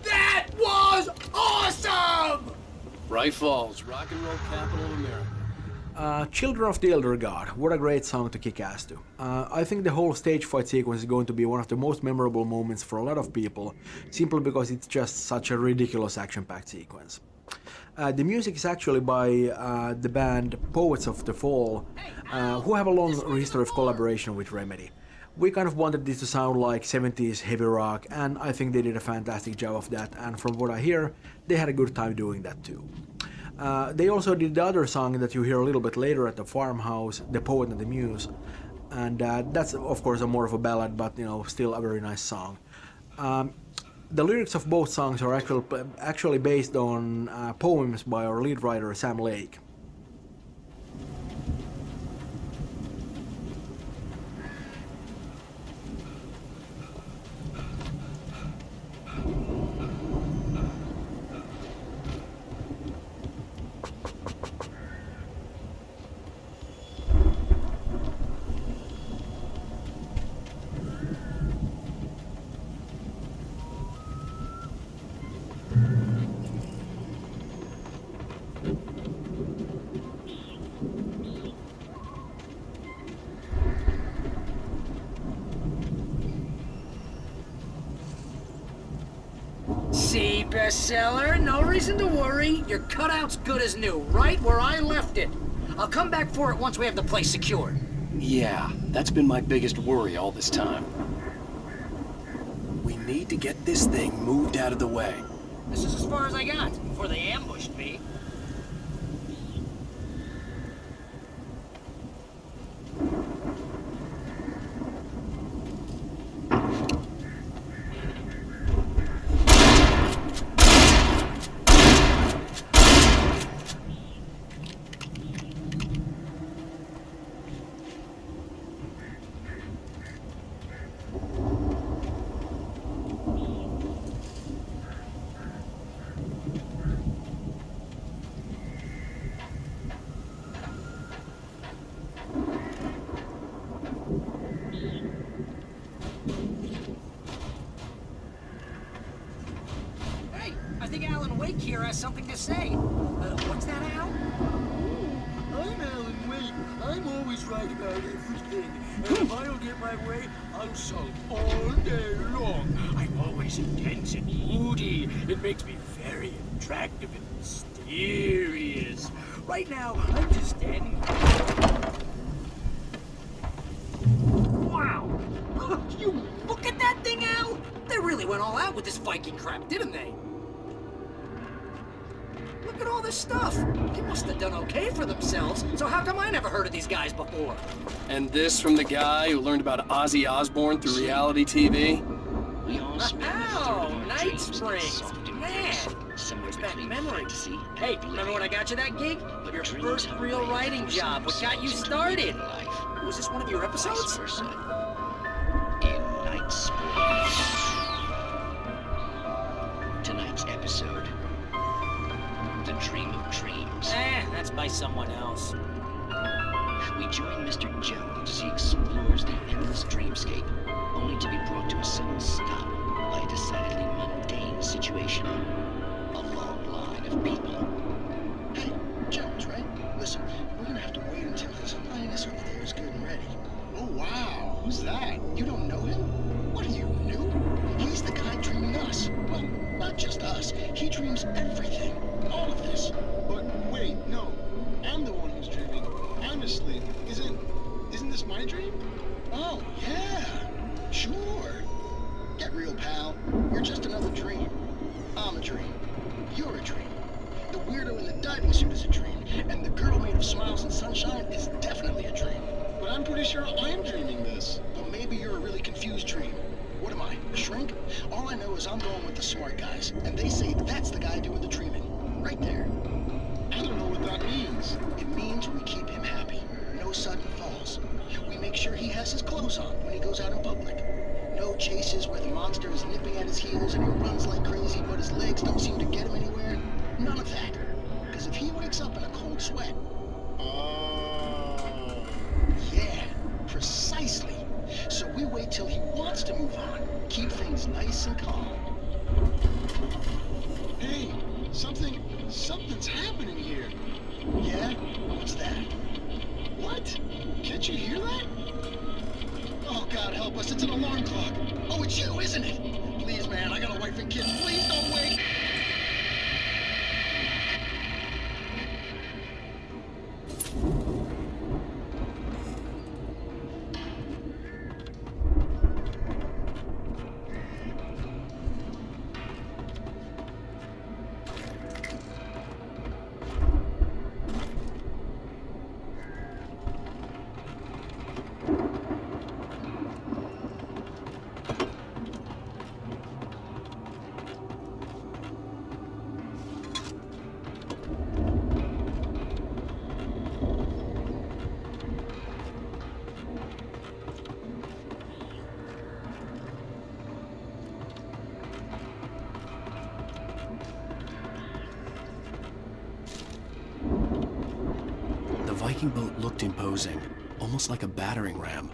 [SPEAKER 14] That was awesome!
[SPEAKER 15] Bright Falls, rock and roll capital of America.
[SPEAKER 5] Children of the Elder God, what a great song to kick ass to. I think the whole stage fight sequence is going to be one of the most memorable moments for a lot of people, simply because it's just such a ridiculous action-packed sequence. The music is actually by the band Poets of the Fall, who have a long history of collaboration with Remedy. We kind of wanted this to sound like 70s heavy rock, and I think they did a fantastic job of that, and from what I hear, they had a good time doing that too. They also did the other song that you hear a little bit later at the farmhouse, The Poet and the Muse, and that's of course a more of a ballad, but you know, still a very nice song. The lyrics of both songs are actually based on poems by our lead writer Sam Lake.
[SPEAKER 7] See, bestseller? No reason to worry. Your cutout's good as new, right where I left it. I'll come back for it once we have the place secured.
[SPEAKER 2] Yeah, that's been my biggest worry all this time. We need to get this thing moved out of the way.
[SPEAKER 7] This is as far as I got before they ambushed me. Beuniquer has something to say. What's that, Al?
[SPEAKER 18] I'm Alan Wake. I'm always right about everything. And if I don't get my way, I'll sulk all day long. I'm always intense and moody. It makes me very attractive and mysterious. Right now, I'm just standing.
[SPEAKER 7] Wow! You look at that thing, Al! They really went all out with this Viking crap, didn't they? Look at all this stuff. They must have done okay for themselves. So how come I never heard of these guys before?
[SPEAKER 2] And this from the guy who learned about Ozzy Osbourne through reality TV?
[SPEAKER 7] Oh, Night Springs. Man, brings back memories. Hey, remember when I got you that gig? Your first real writing job. What got you started? Was this one of your episodes?
[SPEAKER 13] In Night Springs. Tonight's episode. The Dream of Dreams.
[SPEAKER 7] That's by someone else.
[SPEAKER 13] We join Mr. Jones as he explores the endless dreamscape, only to be brought to a sudden stop by a decidedly mundane situation. A long line of people.
[SPEAKER 8] Hey, Jones, right? Listen, we're gonna have to wait until his highness over there is good and ready. Oh, wow. Who's that? You don't know him? What are you, new? He's the guy dreaming us. Well, not just us. He dreams everything. All of this. But wait, no. I'm the one who's dreaming. I'm asleep. Isn't this my dream? Oh, yeah. Sure. Get real, pal. You're just another dream. I'm a dream. You're a dream. The weirdo in the diving suit is a dream. And the girl made of smiles and sunshine is definitely a dream. But I'm pretty sure I'm dreaming this. Well, maybe you're a really confused dream. What am I, a shrink? All I know is I'm going with the smart guys. And they say that's the guy doing the dreaming. Right there. I don't know what that means. It means we keep him happy. No sudden falls. We make sure he has his clothes on when he goes out in public. No chases where the monster is nipping at his heels and he runs like crazy, but his legs don't seem to get him anywhere. None of that. Because if he wakes up in a cold sweat... Yeah, precisely. So we wait till he wants to move on. Keep things nice and calm. Hey, something's happening here. Yeah? What's that? What? Can't you hear that? Oh, God help us, it's an alarm clock. Oh, it's you, isn't it? Please, man, I got a wife and kids. Please don't wake.
[SPEAKER 4] sinking boat looked imposing, almost like a battering ram.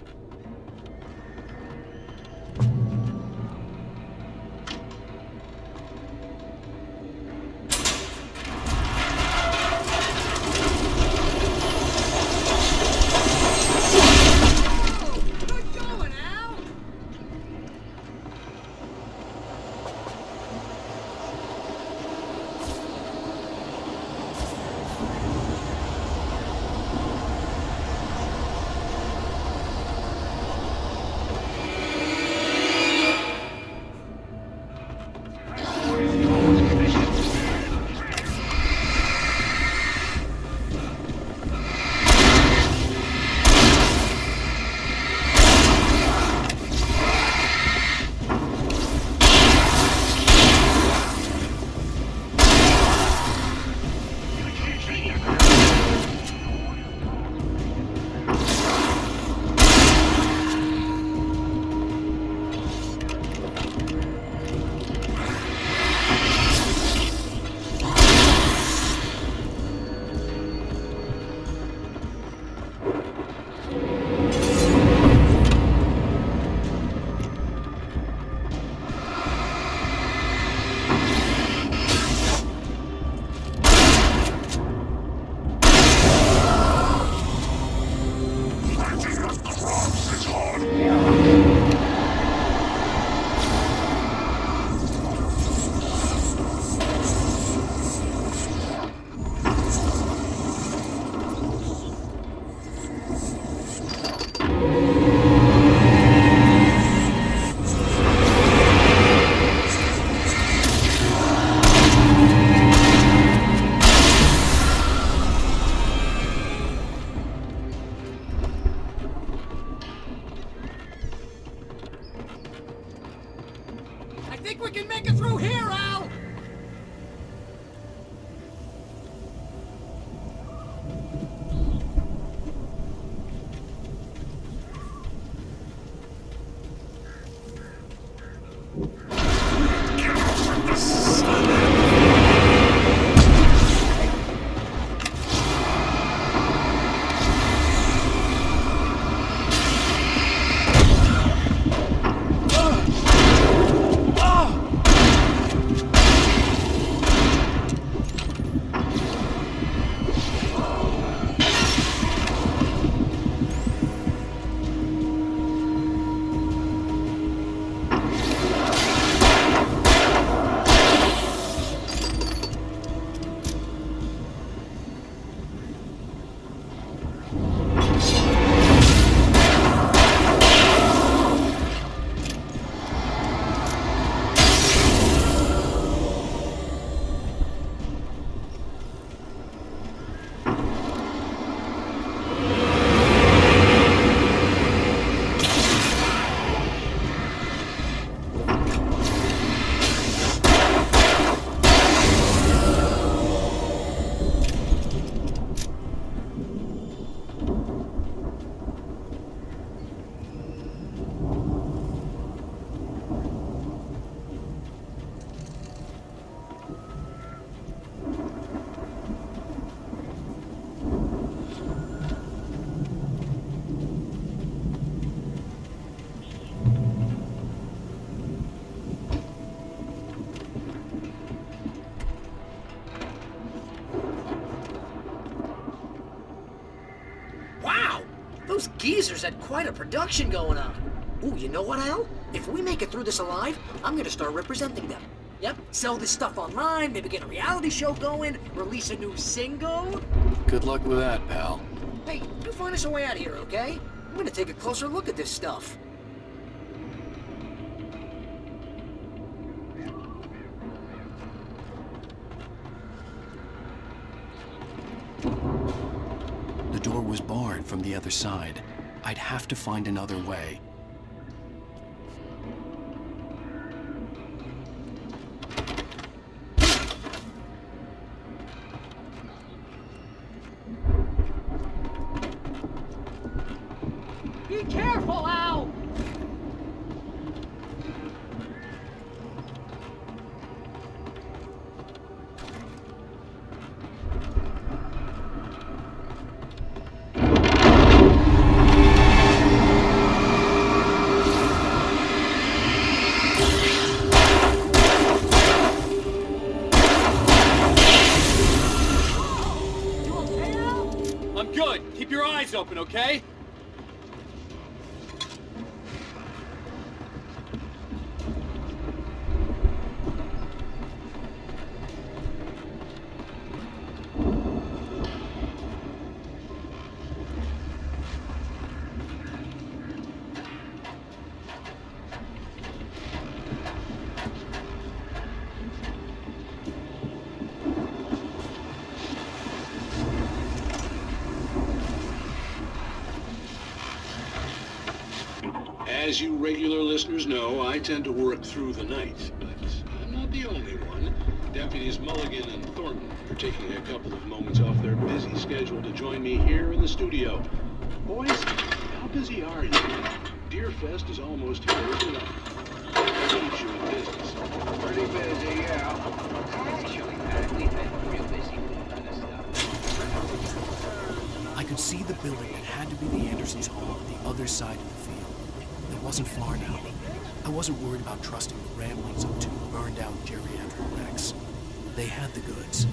[SPEAKER 7] I think we can make it through here, Al! Those geezers had quite a production going on. Ooh, you know what, Al? If we make it through this alive, I'm gonna start representing them. Yep, sell this stuff online, maybe get a reality show going, release a new single.
[SPEAKER 4] Good luck with that, pal.
[SPEAKER 7] Hey, you find us a way out of here, okay? I'm gonna take a closer look at this stuff.
[SPEAKER 4] The door was barred from the other side. I'd have to find another way.
[SPEAKER 7] Be careful, Al!
[SPEAKER 15] okay?
[SPEAKER 19] As you regular listeners know, I tend to work through the night, but I'm not the only one. Deputies Mulligan and Thornton are taking a couple of moments off their busy schedule to join me here in the studio. Boys, how busy are you? Deerfest is almost here, isn't it? That keeps you in business.
[SPEAKER 7] Pretty busy, yeah. Actually, Pat, we've been real busy with other stuff.
[SPEAKER 2] I could see the building that had to be the Andersons' home on the other side of the field. It wasn't far now. I wasn't worried about trusting the ramblings of two burned-out geriatric wrecks. They had the goods.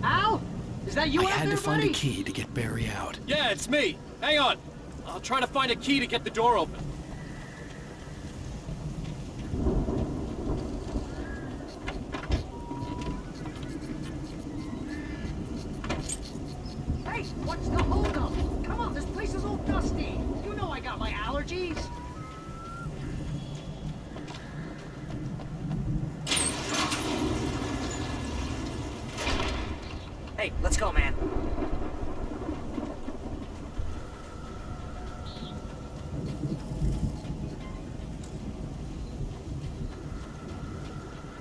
[SPEAKER 14] Al? Is that you
[SPEAKER 2] I
[SPEAKER 14] out
[SPEAKER 2] had
[SPEAKER 14] there,
[SPEAKER 2] to find
[SPEAKER 14] buddy?
[SPEAKER 2] a key to get Barry out.
[SPEAKER 15] Yeah, it's me. Hang on. I'll try to find a key to get the door open.
[SPEAKER 14] Hey, what's the holdup? Come on, this place is all dusty. You know I got my allergies. Hey, let's go, man.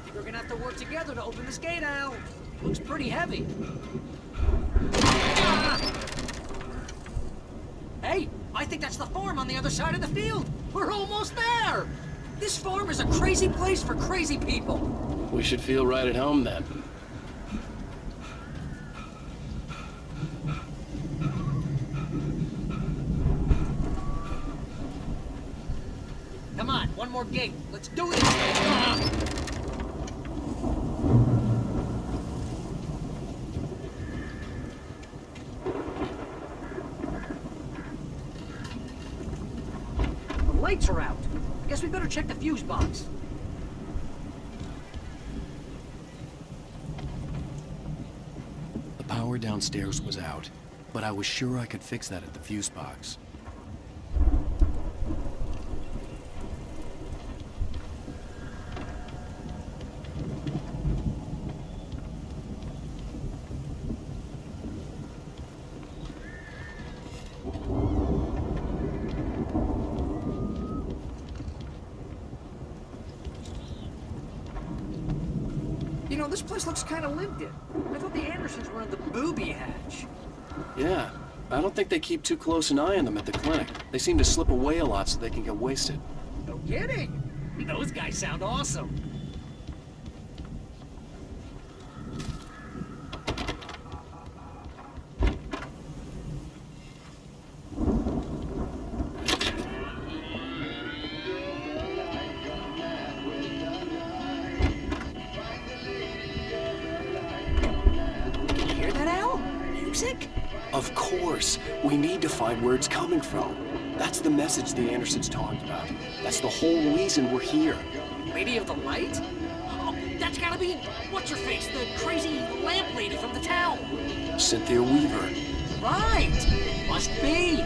[SPEAKER 14] Think we're gonna have to work together to open this gate, Al. Looks pretty heavy. Ah! Hey, I think that's the farm on the other side of the field. We're almost there. This farm is a crazy place for crazy people.
[SPEAKER 15] We should feel right at home then.
[SPEAKER 14] Come on, one more gate. Let's do this. Ah! lights are out. I guess we better check the fuse box.
[SPEAKER 2] The power downstairs was out, but I was sure I could fix that at the fuse box.
[SPEAKER 14] You know, this place looks kind of lived in. I thought the Andersons were in the booby hatch.
[SPEAKER 2] Yeah, I don't think they keep too close an eye on them at the clinic. They seem to slip away a lot so they can get wasted.
[SPEAKER 14] No kidding. Those guys sound awesome.
[SPEAKER 2] Of course. We need to find where it's coming from. That's the message the Andersons talked about. That's the whole reason we're here.
[SPEAKER 14] Lady of the Light? Oh, that's gotta be... what's-her-face? The crazy lamp lady from the town.
[SPEAKER 2] Cynthia Weaver.
[SPEAKER 14] Right! Must be.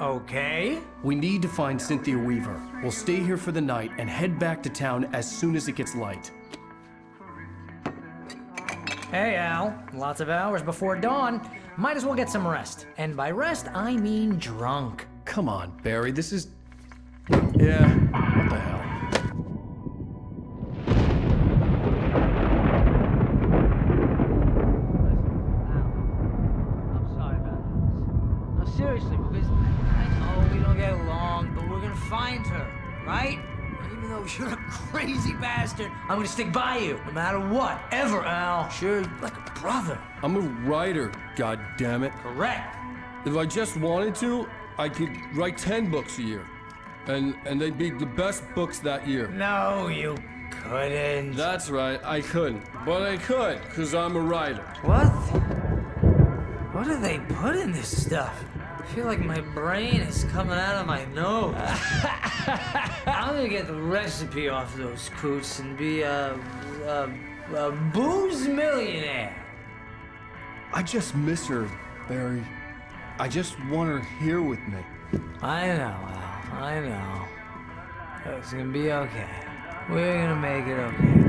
[SPEAKER 14] Okay.
[SPEAKER 2] We need to find Cynthia Weaver. We'll stay here for the night and head back to town as soon as it gets light.
[SPEAKER 14] Hey, Al. Lots of hours before dawn. Might as well get some rest. And by rest, I mean drunk.
[SPEAKER 2] Come on, Barry, this is... Yeah, what the hell?
[SPEAKER 14] I'm sorry about this. No, seriously, because I know we don't get along, but we're gonna find her, right? Even though you're a crazy bastard, I'm gonna stick by you, no matter what, ever, Al. Sure, like a brother.
[SPEAKER 20] I'm a writer, goddammit.
[SPEAKER 14] Correct.
[SPEAKER 20] If I just wanted to, I could write 10 books a year. And they'd be the best books that year.
[SPEAKER 14] No, you couldn't.
[SPEAKER 20] That's right, I couldn't. But I could, because I'm a writer.
[SPEAKER 14] What? What do they put in this stuff? I feel like my brain is coming out of my nose. I'm gonna get the recipe off those coots and be a booze millionaire.
[SPEAKER 20] I just miss her, Barry. I just want her here with me.
[SPEAKER 14] I know, Al. I know. It's gonna be okay. We're gonna make it okay.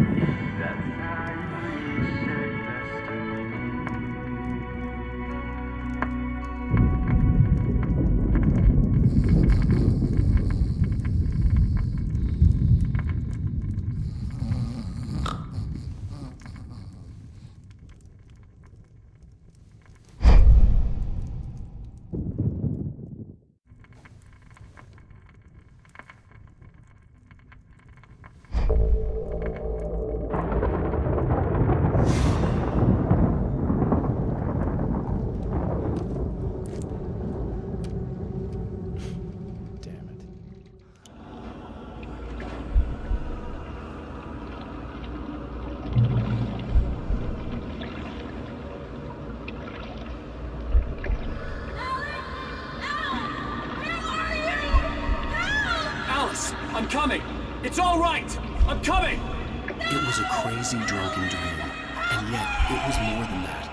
[SPEAKER 2] I'm coming! It's all right! I'm coming! It was a crazy drunken dream, and yet it was more than that.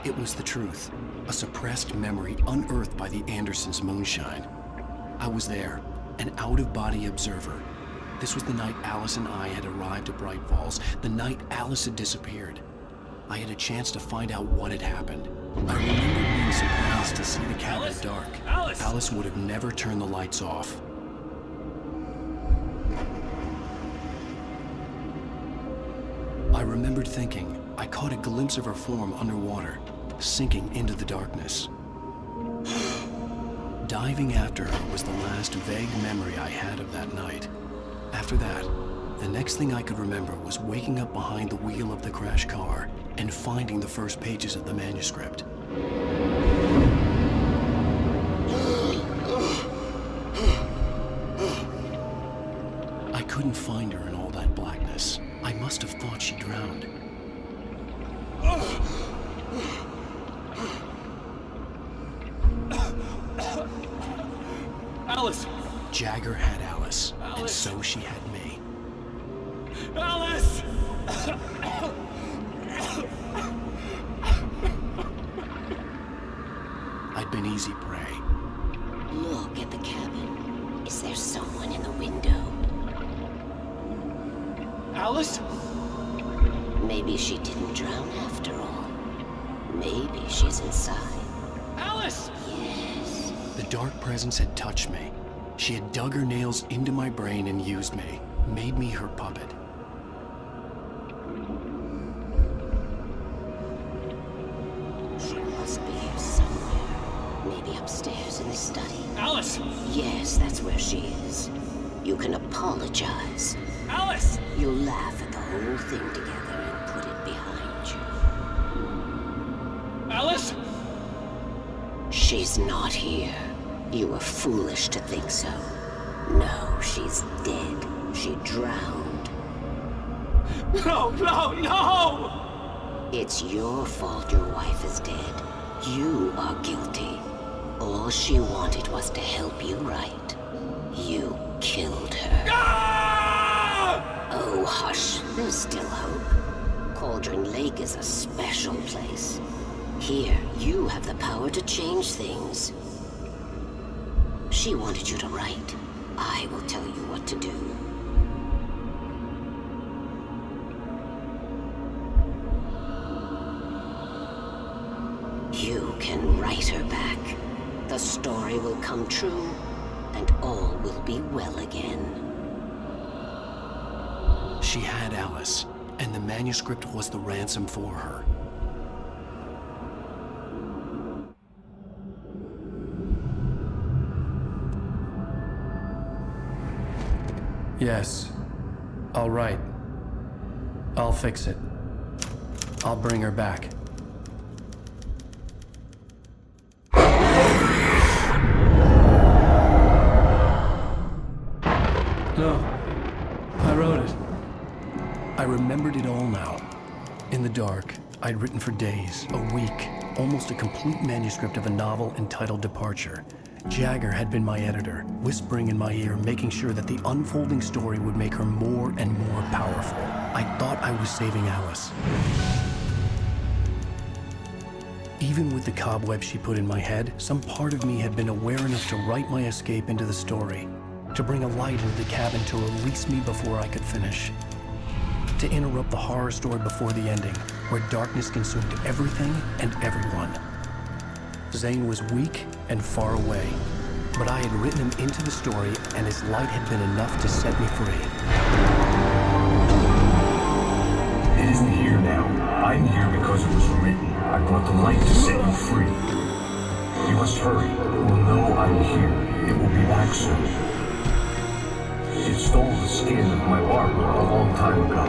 [SPEAKER 2] It was the truth, a suppressed memory unearthed by the Andersons' moonshine. I was there, an out-of-body observer. This was the night Alice and I had arrived at Bright Falls, the night Alice had disappeared. I had a chance to find out what had happened. I remember being surprised to see the cabin dark. Alice would have never turned the lights off. I remembered thinking I caught a glimpse of her form underwater, sinking into the darkness. Diving after her was the last vague memory I had of that night. After that, The next thing I could remember was waking up behind the wheel of the crashed car and finding the first pages of the manuscript. I couldn't find her in all that blackness. I must have thought she drowned.
[SPEAKER 15] Alice!
[SPEAKER 2] Jagger had Alice, and so she had me.
[SPEAKER 15] Alice!
[SPEAKER 2] I'd been easy prey.
[SPEAKER 11] Look at the cabin. Is there someone in the window?
[SPEAKER 15] Alice?
[SPEAKER 11] Maybe she didn't drown after all. Maybe she's inside.
[SPEAKER 15] Alice!
[SPEAKER 11] Yes.
[SPEAKER 2] The dark presence had touched me. She had dug her nails into my brain and used me, made me her puppet.
[SPEAKER 11] She must be here somewhere. Maybe upstairs in the study.
[SPEAKER 15] Alice!
[SPEAKER 11] Yes, that's where she is. You can apologize.
[SPEAKER 15] Alice!
[SPEAKER 11] You'll laugh at the whole thing together and put it behind you.
[SPEAKER 15] Alice?
[SPEAKER 11] She's not here. You were foolish to think so. No, she's dead. She drowned.
[SPEAKER 15] No, no, no!
[SPEAKER 11] It's your fault your wife is dead. You are guilty. All she wanted was to help you right. You killed her.
[SPEAKER 15] Ah!
[SPEAKER 11] Oh, hush. There's still hope. Cauldron Lake is a special place. Here, you have the power to change things. She wanted you to write. I will tell you what to do. You can write her back. The story will come true, and all will be well again.
[SPEAKER 2] She had Alice, and the manuscript was the ransom for her.
[SPEAKER 17] Yes. All right. I'll fix it. I'll bring her back. No. I wrote it.
[SPEAKER 2] I remembered it all now. In the dark, I'd written for days, a week, almost a complete manuscript of a novel entitled Departure. Jagger had been my editor, whispering in my ear, making sure that the unfolding story would make her more and more powerful. I thought I was saving Alice. Even with the cobweb she put in my head, some part of me had been aware enough to write my escape into the story, to bring a light into the cabin to release me before I could finish, to interrupt the horror story before the ending, where darkness consumed everything and everyone. Zane was weak and far away, but I had written him into the story, and his light had been enough to set me free.
[SPEAKER 21] It isn't here now. I'm here because it was written. I brought the light to set you free. You must hurry. It will know I'm here. It will be back soon. It stole the skin of my Barbara a long time ago.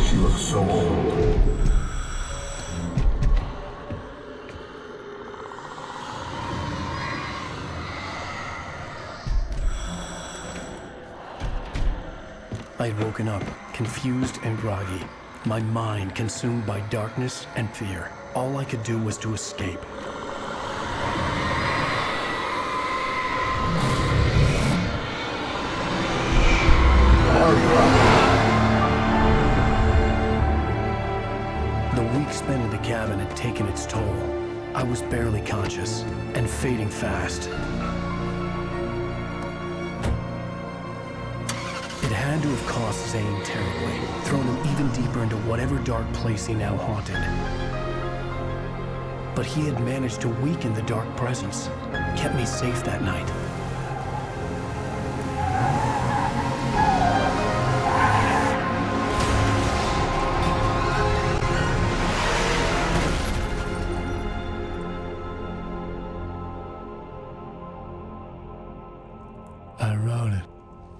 [SPEAKER 21] She looks so old.
[SPEAKER 2] I'd woken up, confused and groggy, my mind consumed by darkness and fear. All I could do was to escape. The week spent in the cabin had taken its toll. I was barely conscious and fading fast. It had to have cost Zane terribly, thrown him even deeper into whatever dark place he now haunted. But he had managed to weaken the dark presence, kept me safe that night. I wrote it.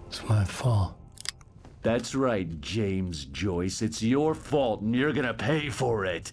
[SPEAKER 2] It's my fault.
[SPEAKER 1] That's right, James Joyce. It's your fault, and you're gonna pay for it.